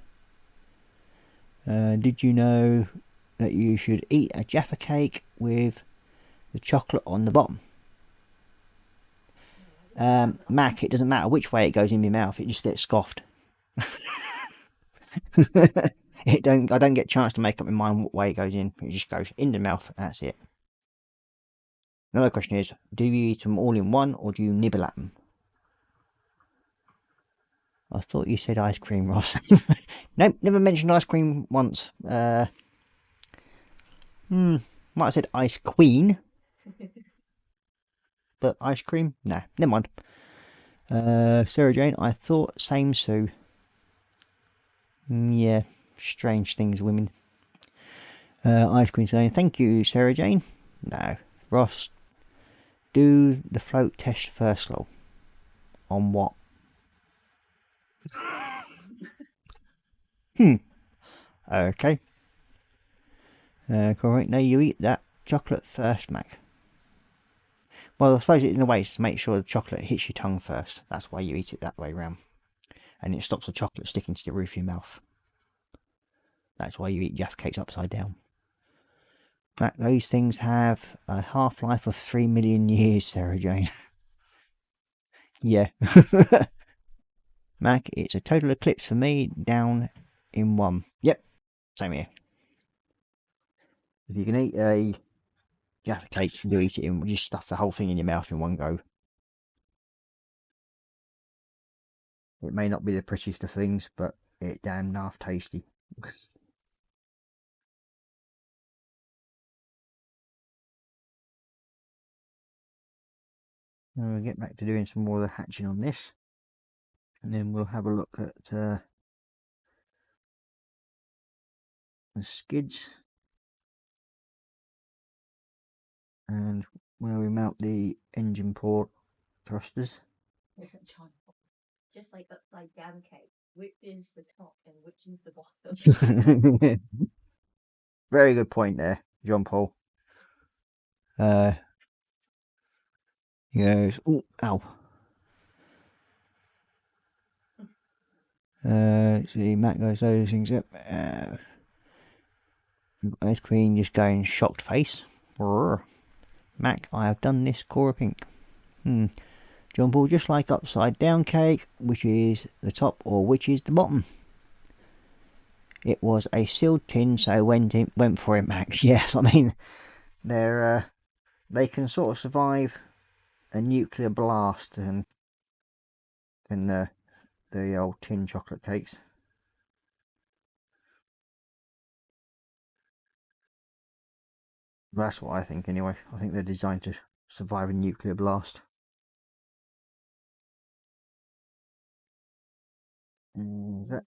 Did you know that you should eat a Jaffa cake with the chocolate on the bottom? Mac, it doesn't matter which way it goes in my mouth, it just gets scoffed. I don't get a chance to make up my mind what way it goes in. It just goes in the mouth, and that's it. Another question is, do you eat them all in one, or do you nibble at them? I thought you said ice cream, Ross. Nope, never mentioned ice cream once. Might have said ice queen. But ice cream? Nah, never mind. Sarah Jane, I thought same Sue. Yeah, strange things, women. Ice Queen saying, thank you, Sarah Jane. No. Ross, do the float test first, lol. On what? Okay. Correct. No, you eat that chocolate first, Mac. Well, I suppose in a way it's to make sure the chocolate hits your tongue first. That's why you eat it that way round. And it stops the chocolate sticking to the roof of your mouth. That's why you eat Jaffa cakes upside down. Mac, those things have a half-life of 3 million years, Sarah Jane. Yeah. Mac, it's a total eclipse for me, down in one. Yep, same here. If you can eat a Jaffa cake, you do eat it in, just stuff the whole thing in your mouth in one go. It may not be the prettiest of things, but it's damn naff tasty. We'll get back to doing some more of the hatching on this, and then we'll have a look at the skids and where we mount the engine port thrusters. Just like upside down cake, which is the top and which is the bottom? Very good point there, John Paul. He goes, oh, ow. See, Matt goes, those things up. Ice Queen just going shocked face. Mac, I have done this, Cora Pink. John Paul, just like upside down cake, which is the top or which is the bottom? It was a sealed tin, so went for it, Mac. Yes, I mean, they can sort of survive a nuclear blast and the old tin chocolate cakes. That's what I think anyway. I think they're designed to survive a nuclear blast. Oh,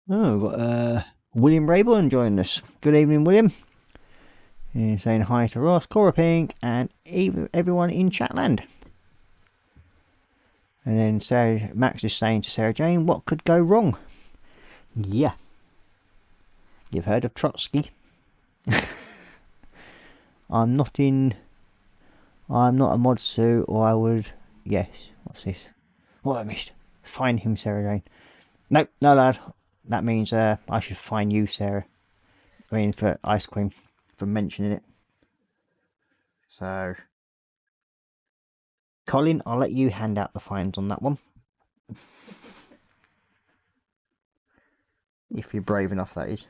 we've got William Rayburn joining us. Good evening, William. Saying hi to Ross, Cora Pink, and everyone in Chatland. And then Max is saying to Sarah Jane, what could go wrong? Yeah. You've heard of Trotsky? I'm not a mod suit, or I would, yes, What's this? What have I missed? Find him, Sarah Jane. Nope, no lad. That means I should find you, Sarah. I mean, for Ice Queen, for mentioning it. So, Colin, I'll let you hand out the fines on that one. If you're brave enough, that is.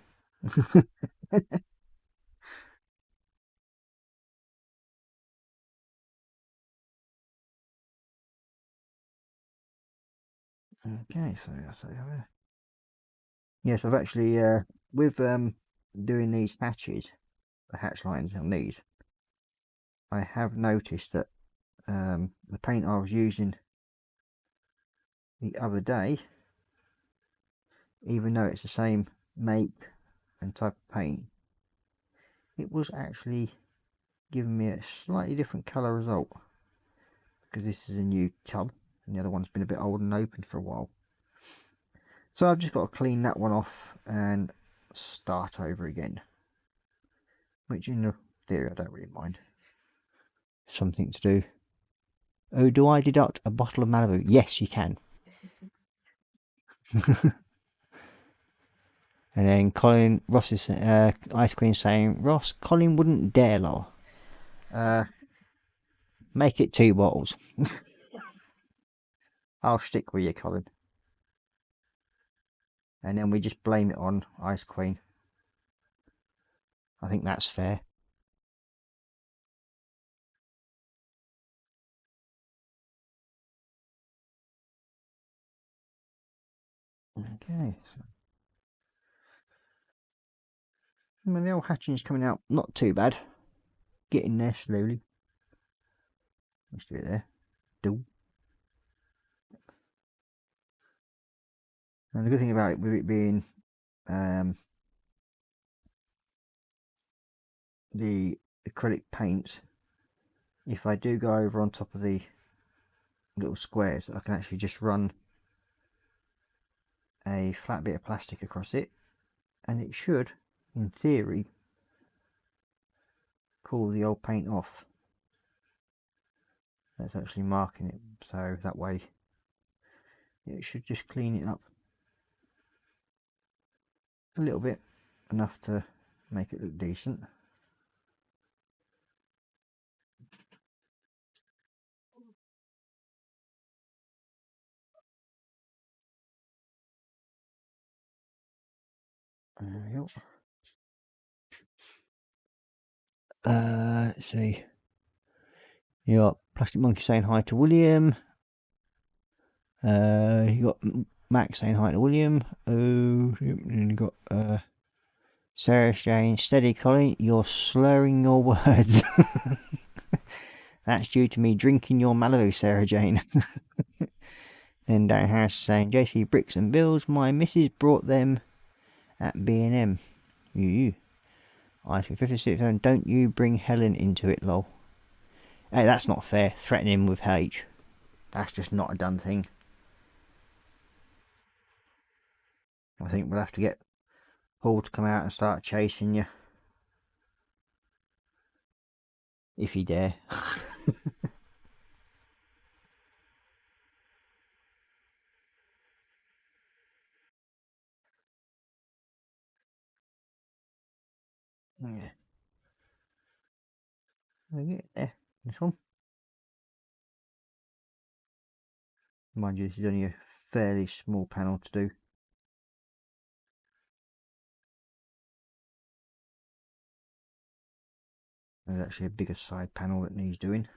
Okay, so yes, I've actually with doing these hatches, the hatch lines on these, I have noticed that the paint I was using the other day, even though it's the same make and type of paint, it was actually giving me a slightly different colour result, because this is a new tub and the other one's been a bit old and open for a while. So I've just got to clean that one off and start over again, which in theory I don't really mind. Something to do. Oh, do I deduct a bottle of Malibu? Yes, you can. And then Colin, Ross's Ice Queen saying, Ross, Colin wouldn't dare, lol. Make it 2 bottles. I'll stick with you, Colin. And then we just blame it on Ice Queen. I think that's fair. Okay. I mean, the old hatching's coming out not too bad. Getting there slowly. Let's do it there. Do. And the good thing about it, with it being the acrylic paints, if I do go over on top of the little squares, I can actually just run a flat bit of plastic across it, and it should, in theory, pull the old paint off. That's actually marking it, so that way it should just clean it up a little bit, enough to make it look decent. There we go. Let's see. You got Plastic Monkey saying hi to William. You got Max saying hi to William. Oh, and you got Sarah Jane. Steady, Colin. You're slurring your words. That's due to me drinking your Malibu, Sarah Jane. Then Darren Harris saying, JC Bricks and Bills. My missus brought them at B&M. You. I 56. Don't you bring Helen into it, lol. Hey, that's not fair. Threatening him with H. That's just not a done thing. I think we'll have to get Paul to come out and start chasing you. If he dare. Yeah. There. This one. Mind you, this is only a fairly small panel to do. There's actually a bigger side panel that needs doing.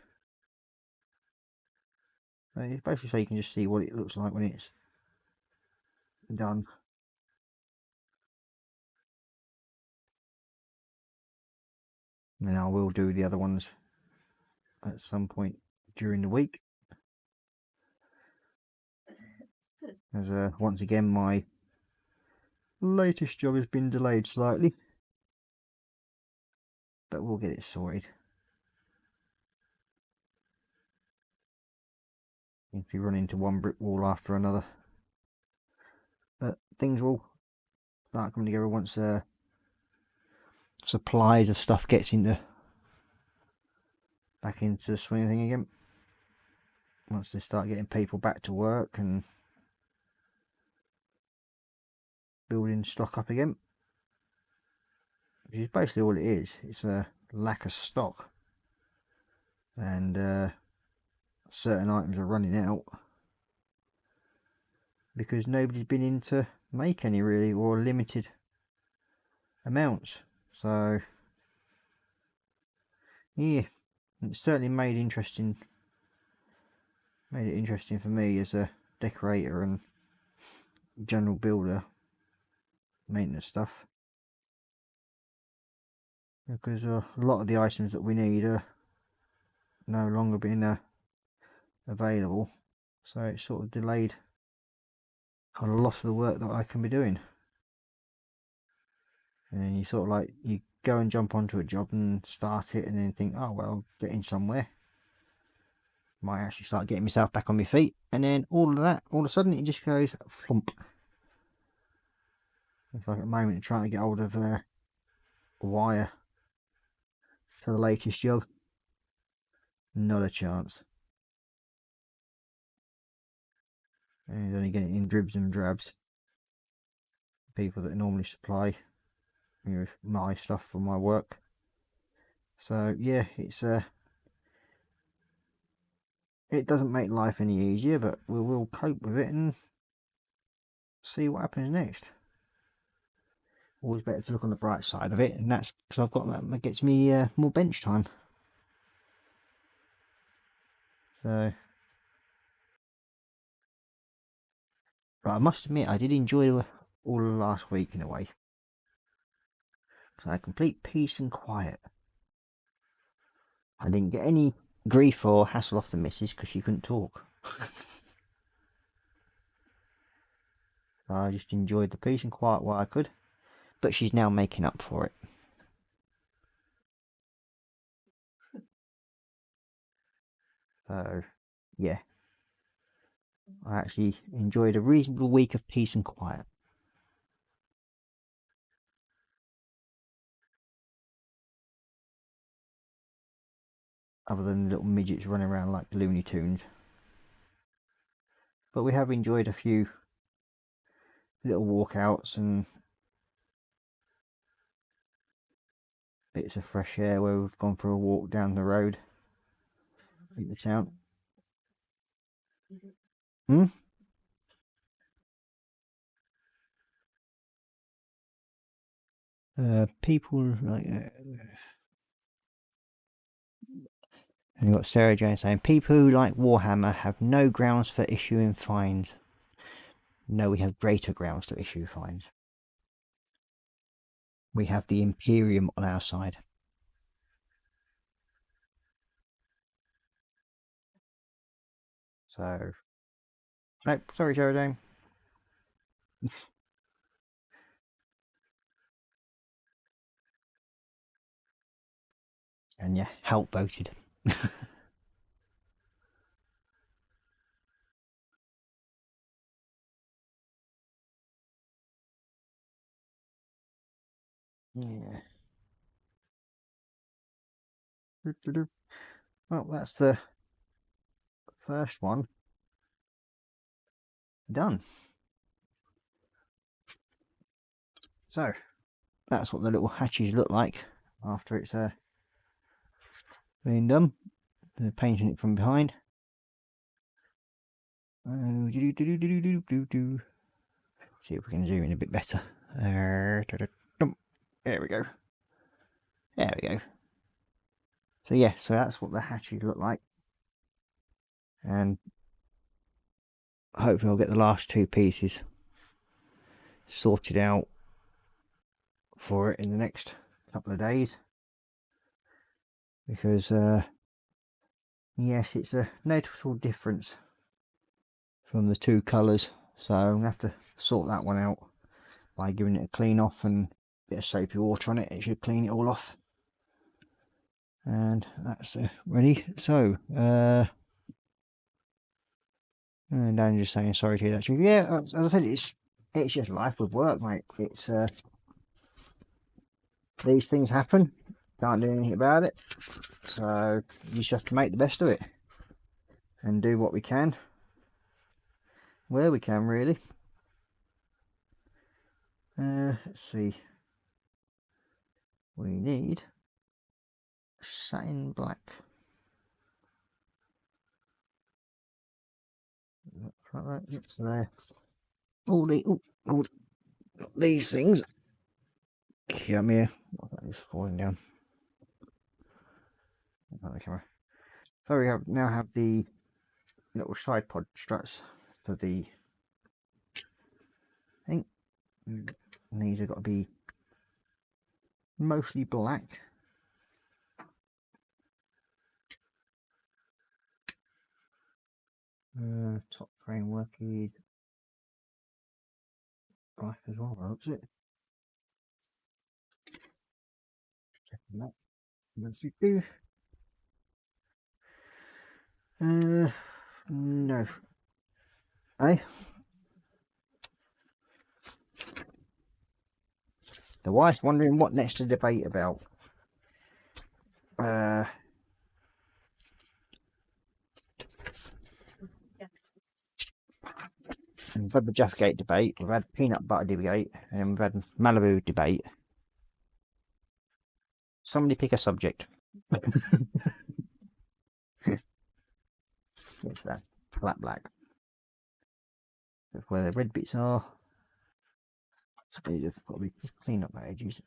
It's basically so you can just see what it looks like when it's done. And then I will do the other ones at some point during the week. As once again, my latest job has been delayed slightly, but we'll get it sorted. If you run into one brick wall after another, but things will start coming together once supplies of stuff gets back into the swing thing again. once they start getting people back to work and building stock up again. Which is basically all it is. It's a lack of stock, and certain items are running out because nobody's been in to make any really, or limited amounts. So yeah, it's certainly made it interesting for me as a decorator and general builder, maintenance stuff, because a lot of the items that we need are no longer being available, so it's sort of delayed on a lot of the work that I can be doing. And you sort of like, you go and jump onto a job and start it and then think, oh well, getting somewhere, might actually start getting myself back on my feet, and then all of a sudden it just goes flump. It's like at the moment trying to get hold of a wire for the latest job, not a chance. And he's only getting in dribs and drabs. People that normally supply me with my stuff for my work. So yeah, it doesn't make life any easier, but we will cope with it and see what happens next. Always better to look on the bright side of it, and that's because I've got that gets me more bench time. So, but I must admit, I did enjoy all of last week in a way, because I had complete peace and quiet. I didn't get any grief or hassle off the missus because she couldn't talk. I just enjoyed the peace and quiet while I could, but she's now making up for it. So, yeah, I actually enjoyed a reasonable week of peace and quiet. Other than little midgets running around like Looney Tunes. But we have enjoyed a few little walkouts and bits of fresh air where we've gone for a walk down the road in the town. People like, and you've got Sarah Jane saying, people who like Warhammer have no grounds for issuing fines. No, we have greater grounds to issue fines. We have the Imperium on our side. So, no, sorry, Sarah Jane. And yeah, help voted. Yeah. Well, that's the first one done. So, that's what the little hatches look like after it's been done. They're painting it from behind. See if we can zoom in a bit better. There we go. There we go. So yeah, so that's what the hatches look like. And hopefully I'll get the last two pieces sorted out for it in the next couple of days. Because yes, it's a noticeable difference from the two colours. So I'm going to have to sort that one out by giving it a clean off and a bit of soapy water on it. It should clean it all off. And that's ready. So, and Dan just saying sorry to hear that. Yeah, as I said, it's just life with work, mate. It's these things happen. Can't do anything about it. So you just have to make the best of it. and do what we can, where we can really. Let's see. We need satin black. Like that. It's there. All these things. Come here. That is falling down. The camera. So we now have the little side pod struts for the thing. And these have got to be mostly black. Top framework is black as well, looks it. Checking that. Let's do. No. Eh? The wife's wondering what next to debate about. We've had the Jaffgate debate, we've had peanut butter debate, and we've had Malibu debate. Somebody pick a subject. What's that? Flat black. That's where the red bits are. Somebody's got to clean up the edges.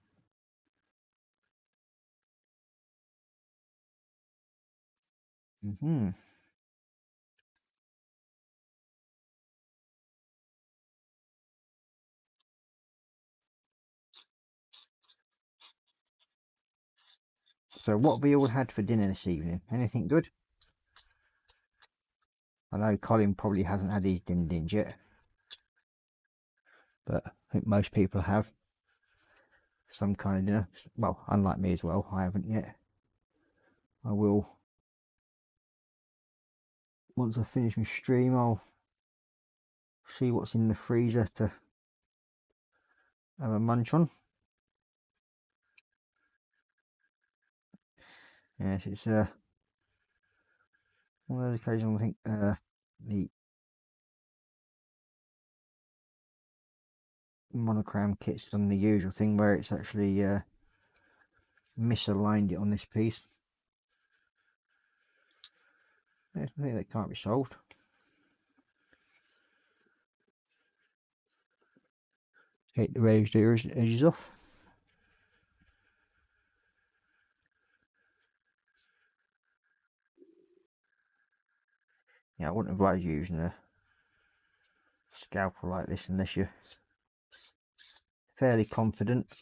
So what have we all had for dinner this evening? Anything good? I know Colin probably hasn't had his din-dins yet, but I think most people have some kind of dinner. Well, unlike me as well, I haven't yet. I will. Once I finish my stream, I'll see what's in the freezer to have a munch on. Yes, it's one of those occasions I think the monogram kit's done the usual thing where it's actually misaligned it on this piece. There's nothing that can't be solved. Take the raised edges off. Yeah, I wouldn't advise using a scalpel like this unless you're fairly confident.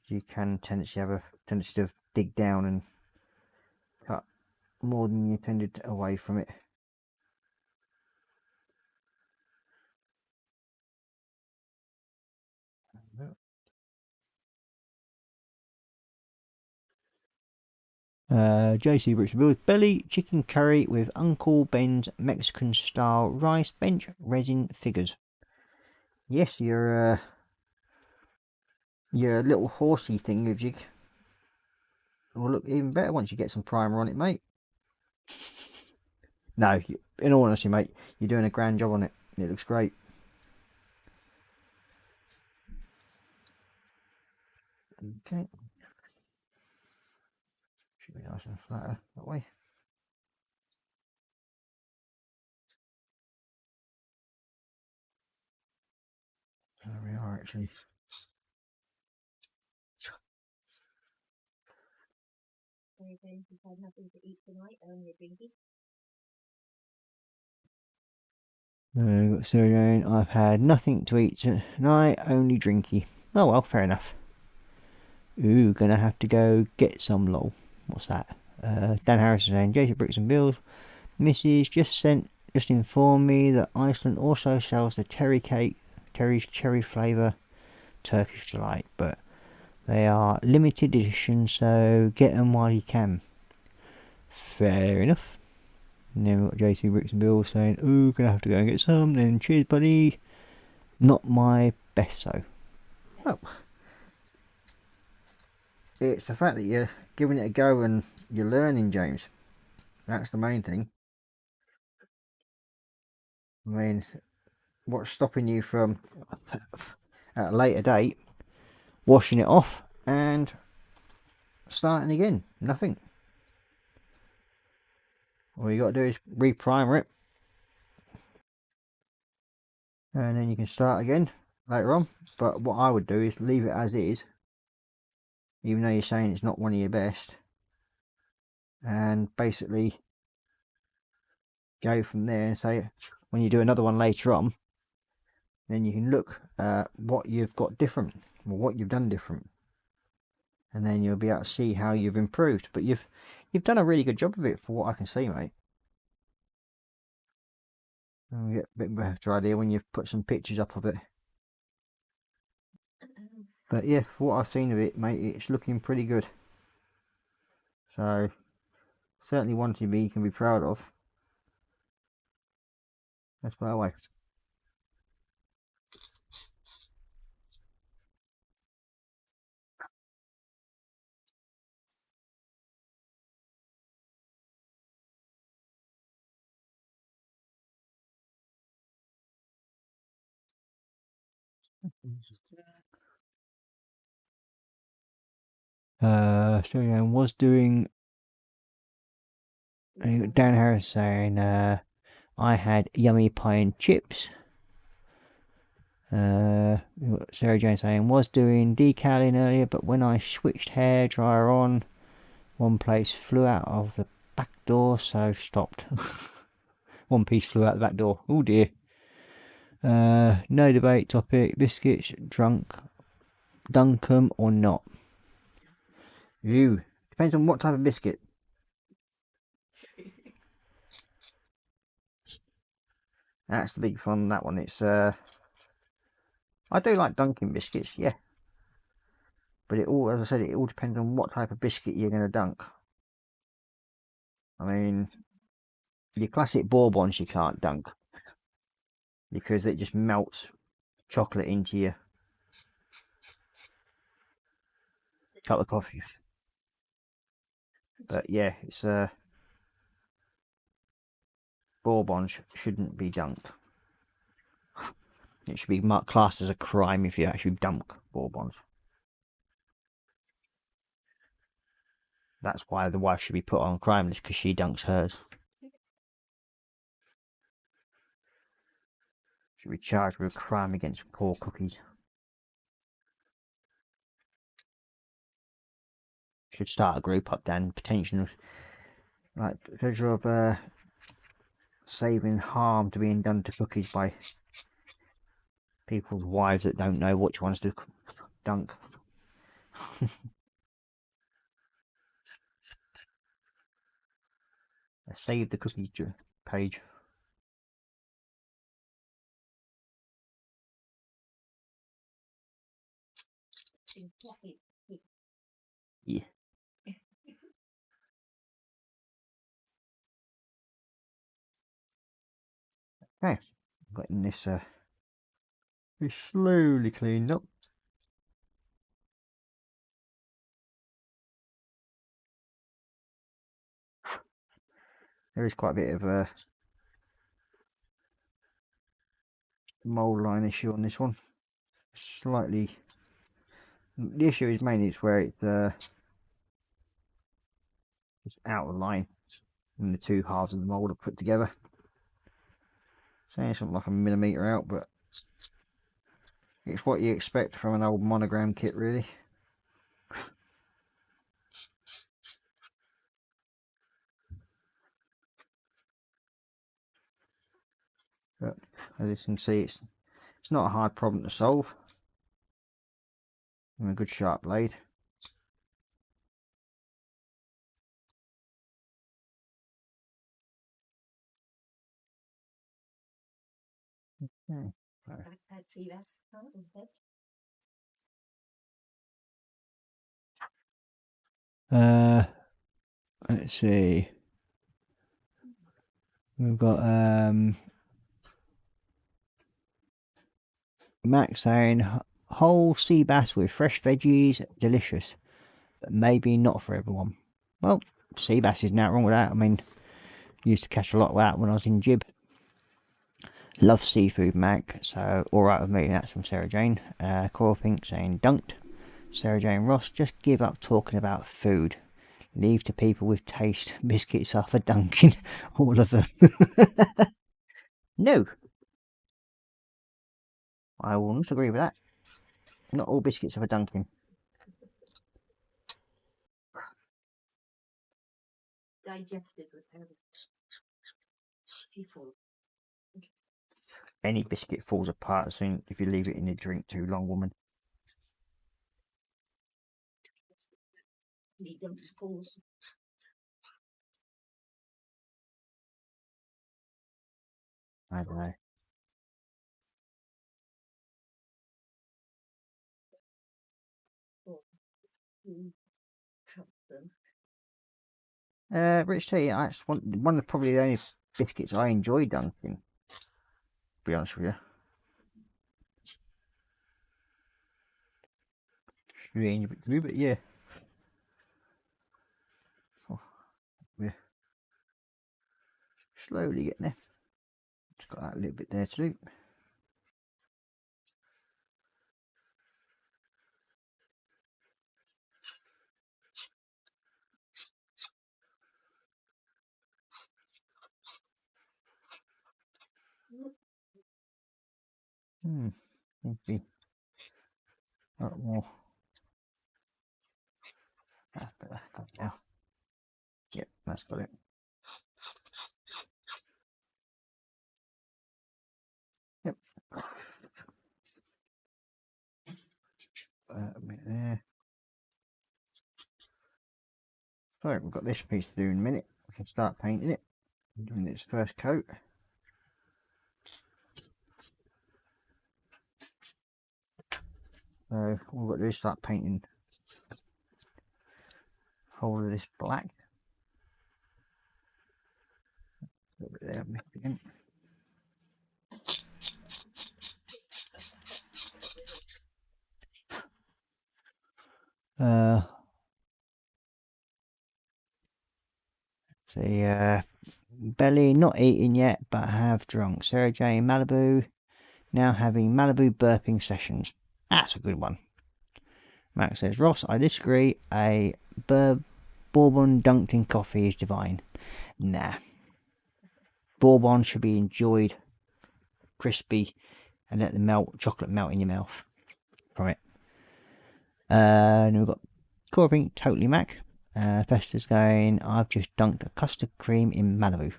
You can have a tendency to dig down and cut more than you intended away from it. JC Brooks belly chicken curry with Uncle Ben's Mexican style rice bench resin figures. Yes, your little horsey thing gives you will look even better once you get some primer on it, mate. No, in all honesty, mate, you're doing a grand job on it. It looks great. Okay. Should be nice and flatter that way. There we are, actually. Anything you've had nothing to eat tonight, only drinking? Got Sergey, I've had nothing to eat tonight, only drinky. Oh well, fair enough. Ooh, gonna have to go get some lol. What's that? Dan Harris is saying, Jason Bricks and Bills, Mrs. just informed me that Iceland also sells the Terry's cherry flavour Turkish delight, but they are limited edition, so get them while you can. Fair enough. And then we've got JC Bricks and Bill saying, ooh, gonna have to go and get some, then cheers buddy. Not my best though. Oh. it's the fact that you're giving it a go and you're learning, James. That's the main thing. I mean, what's stopping you from, at a later date, washing it off and starting again? Nothing. All you got to do is re-primer it, and then you can start again later on. But what I would do is leave it as is, even though you're saying it's not one of your best, and basically go from there and say, when you do another one later on, then you can look at what you've got different, or what you've done different, and then you'll be able to see how you've improved. But you've done a really good job of it, for what I can see, mate. And we get a bit better idea when you've put some pictures up of it. But yeah, for what I've seen of it, mate, it's looking pretty good. So certainly one to be can be proud of. Let's put it away. So yeah, was doing. Dan Harris saying, I had yummy pie and chips. Sarah Jane saying, was doing decaling earlier, but when I switched hair dryer on, one place flew out of the back door, so stopped. One piece flew out the back door. Oh dear. No debate topic. Biscuits, dunk 'em or not? You. Depends on what type of biscuit. That's the big fun, that one. It's I do like dunking biscuits, yeah. But it all, as I said, it all depends on what type of biscuit you're going to dunk. I mean, your classic bourbons you can't dunk, because it just melts chocolate into your cup of coffee. But yeah, it's bourbons shouldn't be dunked. It should be classed as a crime if you actually dunk bourbons. That's why the wife should be put on crime list, because she dunks hers. Should be charged with a crime against poor cookies. Should start a group up then, potentially, like, pleasure of saving harm to being done to cookies by people's wives that don't know which ones to dunk. Save the cookies page. Yeah. Okay, getting this slowly cleaned up. There is quite a bit of a mold line issue on this one. Slightly. The issue is mainly it's where it's out of line when the two halves of the mold are put together. Saying something like a millimetre out, but it's what you expect from an old monogram kit, really. But as you can see, it's not a hard problem to solve. And a good sharp blade. Okay. I'd see that's Let's see. We've got Max saying whole sea bass with fresh veggies, delicious. but maybe not for everyone. Well, sea bass is not wrong with that. I mean, used to catch a lot of that when I was in Jib. Love seafood, Mac, so alright with me. That's from Sarah Jane. Coral Pink saying dunked. Sarah Jane Ross, just give up talking about food. Leave to people with taste. Biscuits are for dunking. All of them. No, I will not agree with that. Not all biscuits are for dunking. Digested with people. Any biscuit falls apart soon if you leave it in a drink too long, woman. You don't fall. I don't know. Help them. Rich tea, that's one of probably the only biscuits I enjoy dunking. To be honest with you. Strange but true, but yeah. Oh, we're slowly getting there. Just got that little bit there to do. Maybe a lot more. That's better. Got it now. Yep, that's got it. Yep. A bit there. So we've got this piece to do in a minute. We can start painting it. Doing its first coat. So all we've got to do is start painting whole of this black. A little bit there, again. See, belly not eating yet, but have drunk. Sarah Jane Malibu now having Malibu burping sessions. That's a good one. Max says, Ross, I disagree. A bourbon dunked in coffee is divine. Nah. Bourbon should be enjoyed crispy and let the chocolate melt in your mouth from it. And we've got Cora Pink, Totally Mac. Fester's going, I've just dunked a custard cream in Malibu.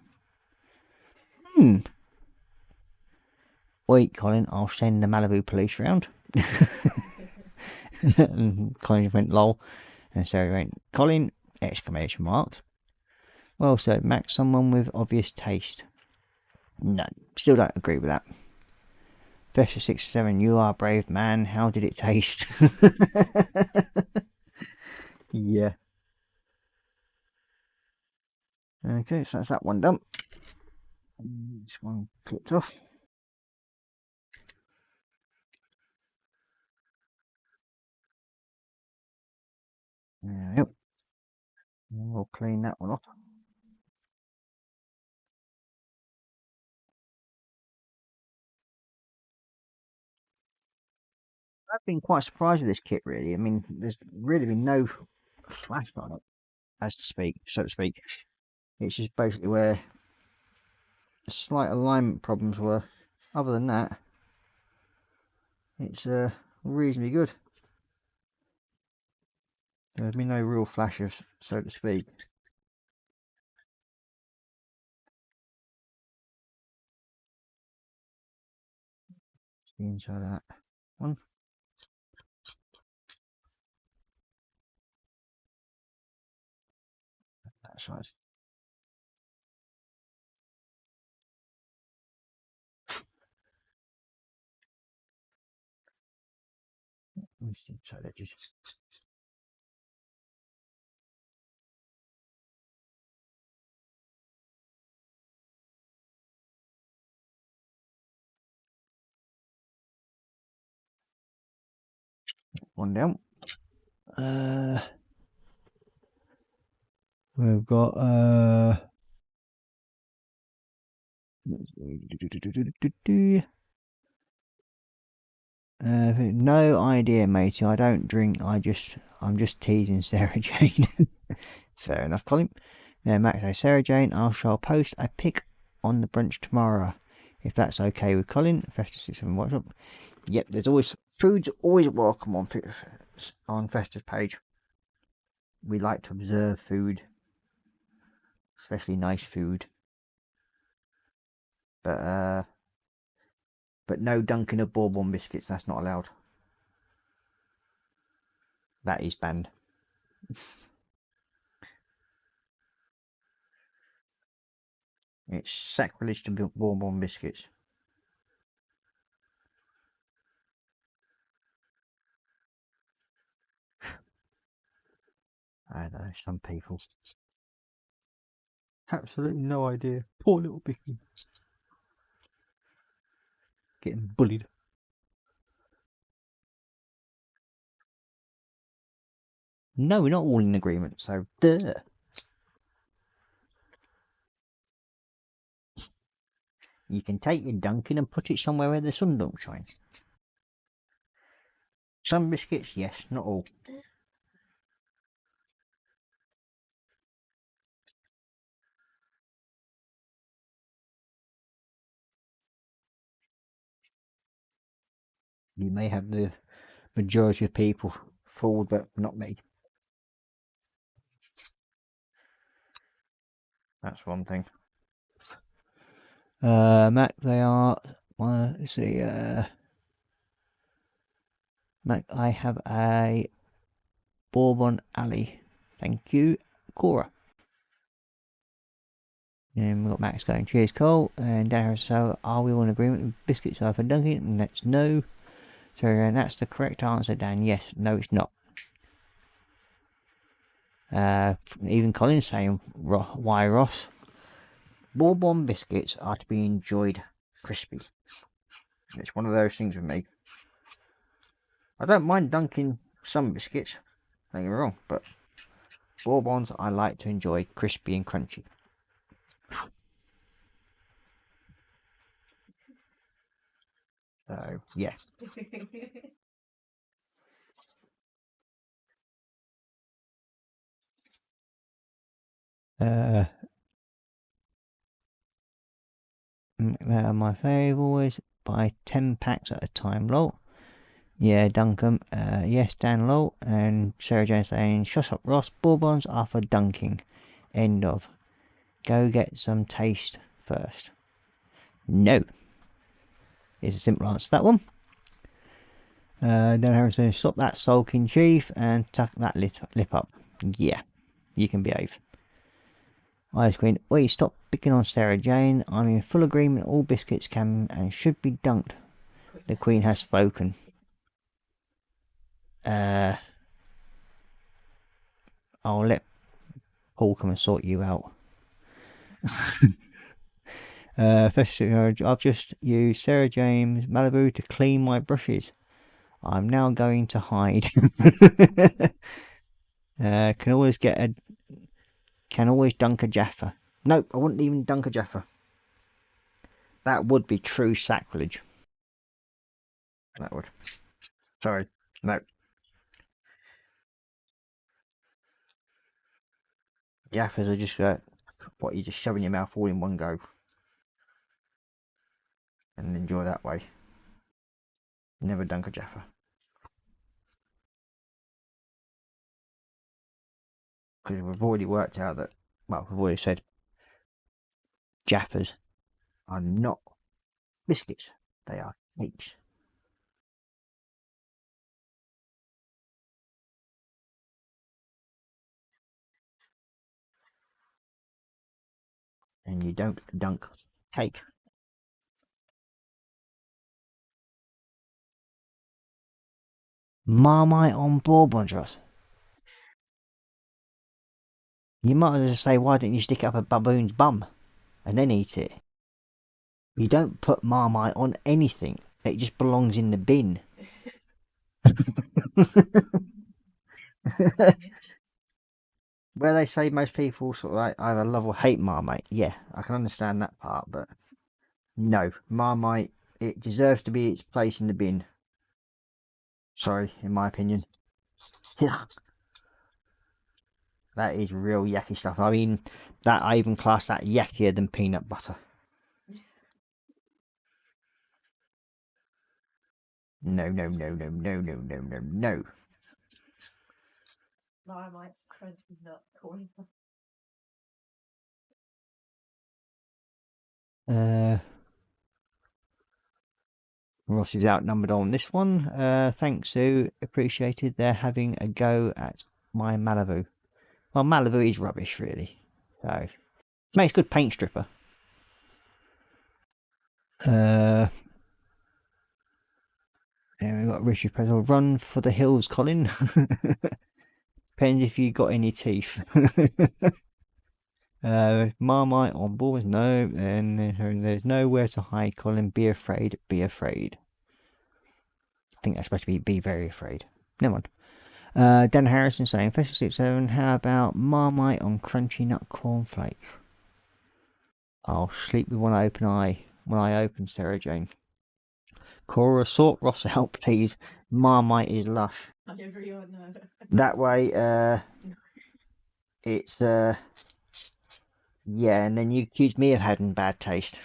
Wait, Colin, I'll send the Malibu police round. And Colin went, lol. And Sarah went, Colin, exclamation marks. Well said, Max, someone with obvious taste. No, still don't agree with that. Fester 67, you are a brave man. How did it taste? Yeah. Okay, so that's that one done. This one clipped off. Yep. We'll clean that one off. I've been quite surprised with this kit, really. I mean, there's really been no flash on it, so to speak. It's just basically where the slight alignment problems were. Other than that, it's reasonably good. There's been no real flashes, so to speak. The inside of that one. That side. Inside edges. One down. We've got no idea, matey. I don't drink. I'm just teasing Sarah Jane. Fair enough, Colin. Now, Max says, Sarah Jane, I shall post a pic on the brunch tomorrow, if that's okay with Colin. Festa 67 WhatsApp. Yep, there's always food's always welcome on Festa's page. We like to observe food, especially nice food. But no dunking of bourbon biscuits. That's not allowed. That is banned. It's sacrilege to bourbon biscuits. I don't know, some people. Absolutely no idea. Poor little Bicky. Getting bullied. No, we're not all in agreement, so duh. You can take your Dunkin' and put it somewhere where the sun don't shine. Some biscuits, yes, not all. You may have the majority of people fooled, but not me. That's one thing. Mac, they are. Let's see. Mac, I have a Bourbon Alley. Thank you, Cora. And we've got Max going, cheers, Cole. And Darren, so are we all in agreement with biscuits are for Dunkin'? And that's no. So that's the correct answer, Dan. Yes, no, it's not. Even Colin's saying, why, Ross? Bourbon biscuits are to be enjoyed crispy. It's one of those things with me. I don't mind dunking some biscuits, don't get me wrong, but Bourbons I like to enjoy crispy and crunchy. So, yeah. They are my favourite. Always buy 10 packs at a time, lol. Yeah, Duncan. Yes, Dan, lol. And Sarah Jane saying, shut up, Ross. Bourbons are for dunking. End of. Go get some taste first. No. Is a simple answer to that one. Dan Harrison, stop that sulking, chief, and tuck that lip up. Yeah, you can behave. Ice Queen, wait, stop picking on Sarah Jane. I'm in full agreement. All biscuits can and should be dunked. The Queen has spoken. I'll let Paul come and sort you out. I've just used Sarah James Malibu to clean my brushes. I'm now going to hide. Can always dunk a Jaffa. Nope, I wouldn't even dunk a Jaffa. That would be true sacrilege. That would. Sorry, no. Jaffas are just what you just shove in your mouth all in one go, and enjoy that way. Never dunk a Jaffa. Because we've already worked out that, well, we've already said Jaffas are not biscuits, they are cakes. And you don't dunk cake. Marmite on bourbon, Ross. You might as well say, why don't you stick it up a baboon's bum and then eat it? You don't put Marmite on anything. It just belongs in the bin. where they say most people sort of like either love or hate Marmite, yeah, I can understand that part, but no, Marmite, it deserves to be its place in the bin. Sorry, in my opinion. Yeah, that is real yucky stuff. I mean, that I even class that yuckier than peanut butter. No, no, no, no, no, no, no, no, no. Marmite's crunchy nut corn. Ross is outnumbered on this one. Thanks, Sue. Appreciated. They're having a go at my Malibu. Well, Malibu is rubbish, really. So, makes good paint stripper. And we've got Richard Puzzle. Run for the hills, Colin. Depends if you got any teeth. Marmite on board. No, and there's nowhere to hide, Colin. Be afraid. Be afraid. I think that's supposed to be very afraid. Never mind. Dan Harrison saying, Festival 67, how about Marmite on Crunchy Nut Cornflakes? I'll sleep with one open eye when I open, Sarah Jane. Cora, sort Ross out, please. Marmite is lush. I agree on that. That way, it's, yeah, and then you accuse me of having bad taste.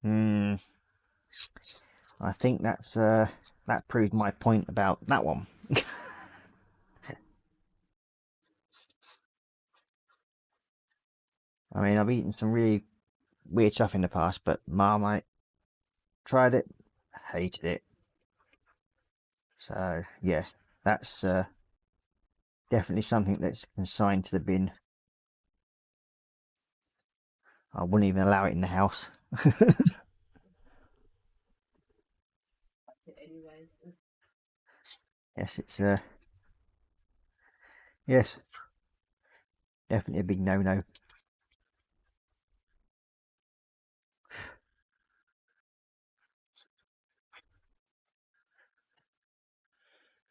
I think that's, that proved my point about that one. I mean, I've eaten some really weird stuff in the past, but Marmite, tried it, hated it. So, yeah, that's definitely something that's consigned to the bin. I wouldn't even allow it in the house. Anyway. Yes, it's yes, definitely a big no-no.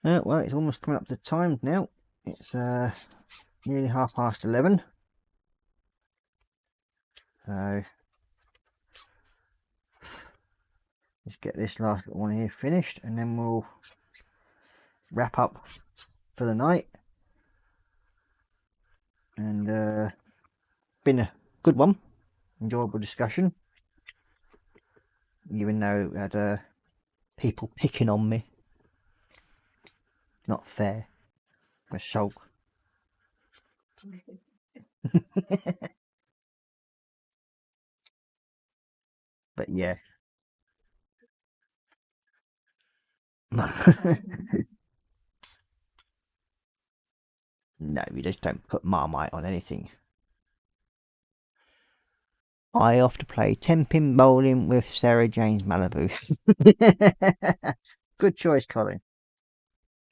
Well, it's almost coming up to time now. It's nearly 11:30. So let's get this last little one here finished, and then we'll wrap up for the night. And been a good one, enjoyable discussion, even though we had people picking on me. Not fair. A sulk. But yeah. No, you just don't put Marmite on anything. I often play 10-pin bowling with Sarah Jane's Malibu. Good choice, Colin.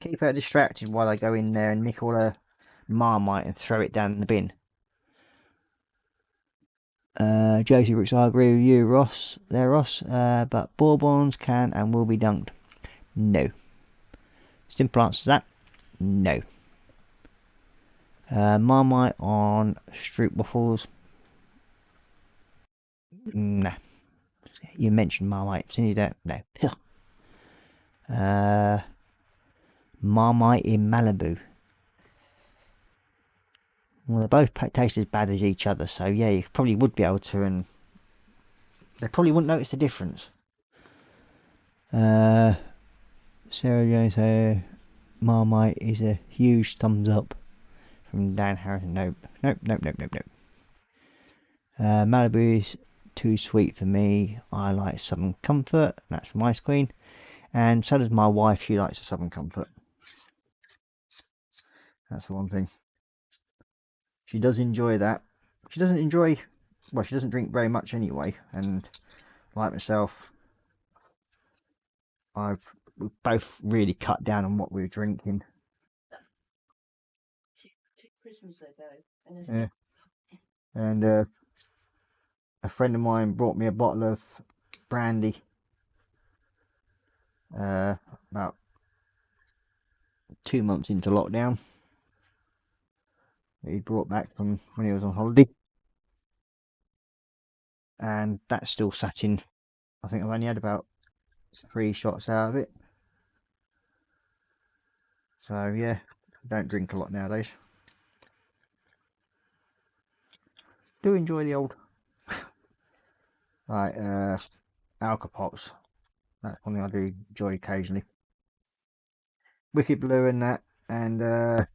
Keep her distracted while I go in there and nick all her Marmite and throw it down in the bin. Josie Brooks, I agree with you, Ross. But Bourbons can and will be dunked. No. Simple answer to that. No. Marmite on Stroop waffles. Nah. You mentioned Marmite. As soon as you don't, no. Marmite in Malibu. Well, they both taste as bad as each other, so yeah, you probably would be able to, and they probably wouldn't notice the difference. Sarah Jones, Marmite is a huge thumbs up from Dan Harrison. Nope. Malibu is too sweet for me. I like Southern Comfort. That's from Ice Queen. And so does my wife. She likes a Southern Comfort. That's the one thing. She does enjoy that. She doesn't enjoy... Well, she doesn't drink very much anyway. And like myself, we've both really cut down on what we're drinking. Christmas ago. Yeah. And a friend of mine brought me a bottle of brandy about 2 months into lockdown, that he brought back from when he was on holiday. And that's still sat in. I think I've only had about 3 shots out of it. So yeah, don't drink a lot nowadays. Do enjoy the old like alcopops. That's something I do enjoy occasionally. Wicked Blue and that, and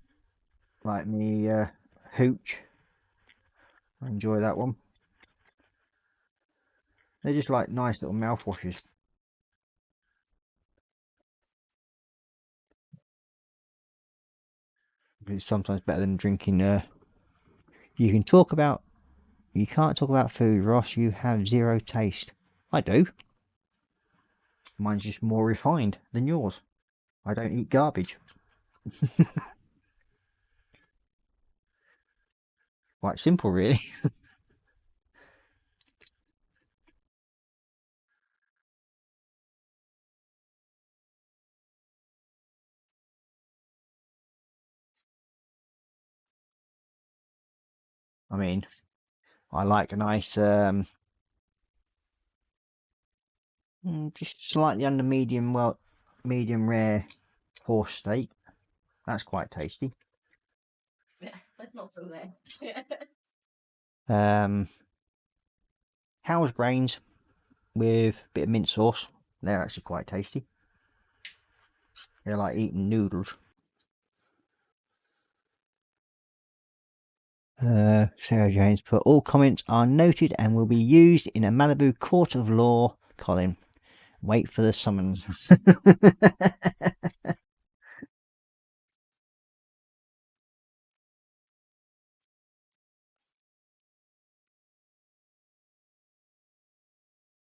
like me hooch. I enjoy that one. They're just like nice little mouthwashes. It's sometimes better than drinking. You can't talk about food, Ross. You have zero taste. I do. Mine's just more refined than yours. I don't eat garbage. Quite simple, really. I mean, I like a nice, just slightly under medium, well, medium rare horse steak. That's quite tasty. Yeah, but not so there. Cow's brains with a bit of mint sauce. They're actually quite tasty. They're like eating noodles. Sarah James put, all comments are noted and will be used in a Malibu court of law. Colin, wait for the summons.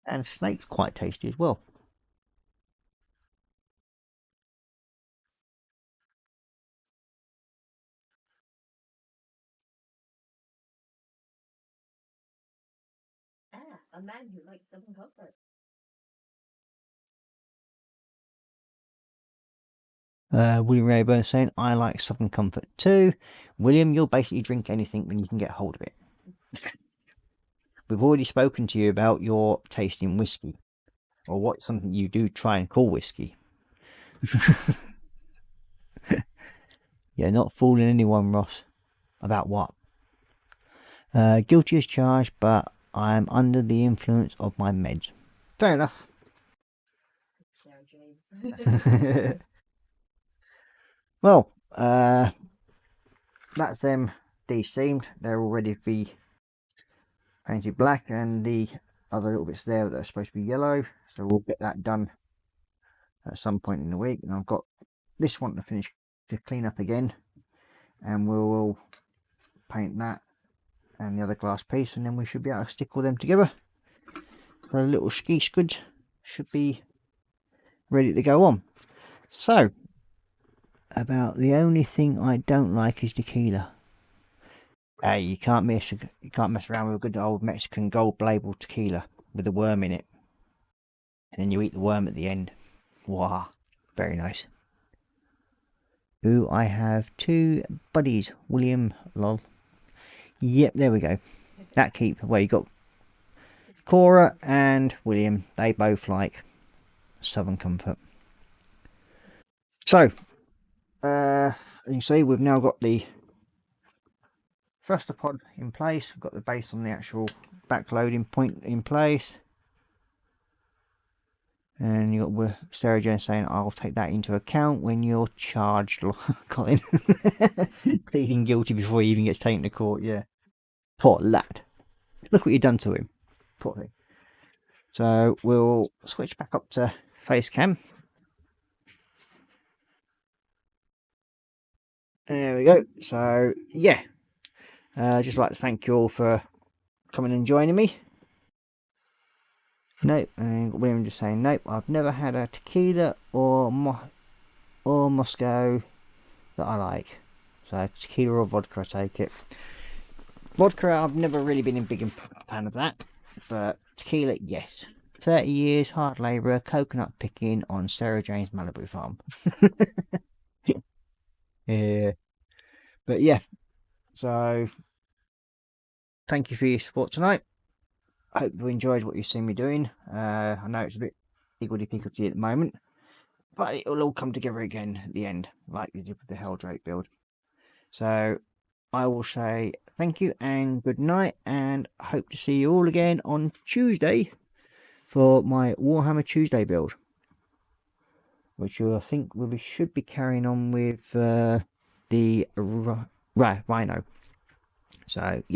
And snake's quite tasty as well. A man who likes Southern comfort. William Rayburn saying, I like Southern Comfort too. William, you'll basically drink anything when you can get hold of it. We've already spoken to you about your taste in whiskey, or what something you do try and call whiskey. Yeah, not fooling anyone, Ross. About what? Guilty as charged, but I'm under the influence of my meds. Fair enough. Sarah James. Well, that's them de-seamed. They're all ready to be painted black, and the other little bits there that are supposed to be yellow. So we'll get that done at some point in the week. And I've got this one to finish to clean up again, and we'll paint that and the other glass piece, and then we should be able to stick all them together. The little ski scuds should be ready to go on. So, about the only thing I don't like is tequila. Hey, you can't mess around with a good old Mexican gold label tequila with a worm in it, and then you eat the worm at the end. Wow, very nice. Ooh, I have 2 buddies. William, lol. Yep, there we go. That keep. Well, you got Cora and William. They both like Southern Comfort. So, as you can see, we've now got the thruster pod in place. We've got the base on the actual backloading point in place. And you got Sarah Jane saying, I'll take that into account when you're charged, Colin. Pleading guilty before he even gets taken to court, yeah. Poor lad. Look what you've done to him. Poor thing. So we'll switch back up to face cam. There we go. So, yeah. I'd just like to thank you all for coming and joining me. Nope, and William just saying, nope, I've never had a tequila or Moscow that I like. So tequila or vodka, I take it. Vodka, I've never really been a big fan of that, but tequila, yes. 30 years, hard labourer, coconut picking on Sarah Jane's Malibu farm. Yeah. But yeah, So thank you for your support tonight. I hope you enjoyed what you've seen me doing. I know it's a bit higgledy-piggledy at the moment, but it'll all come together again at the end, like we did with the Helldrake build. So I will say thank you and good night, and I hope to see you all again on Tuesday for my Warhammer Tuesday build, which I think we should be carrying on with the Rhino. So yeah.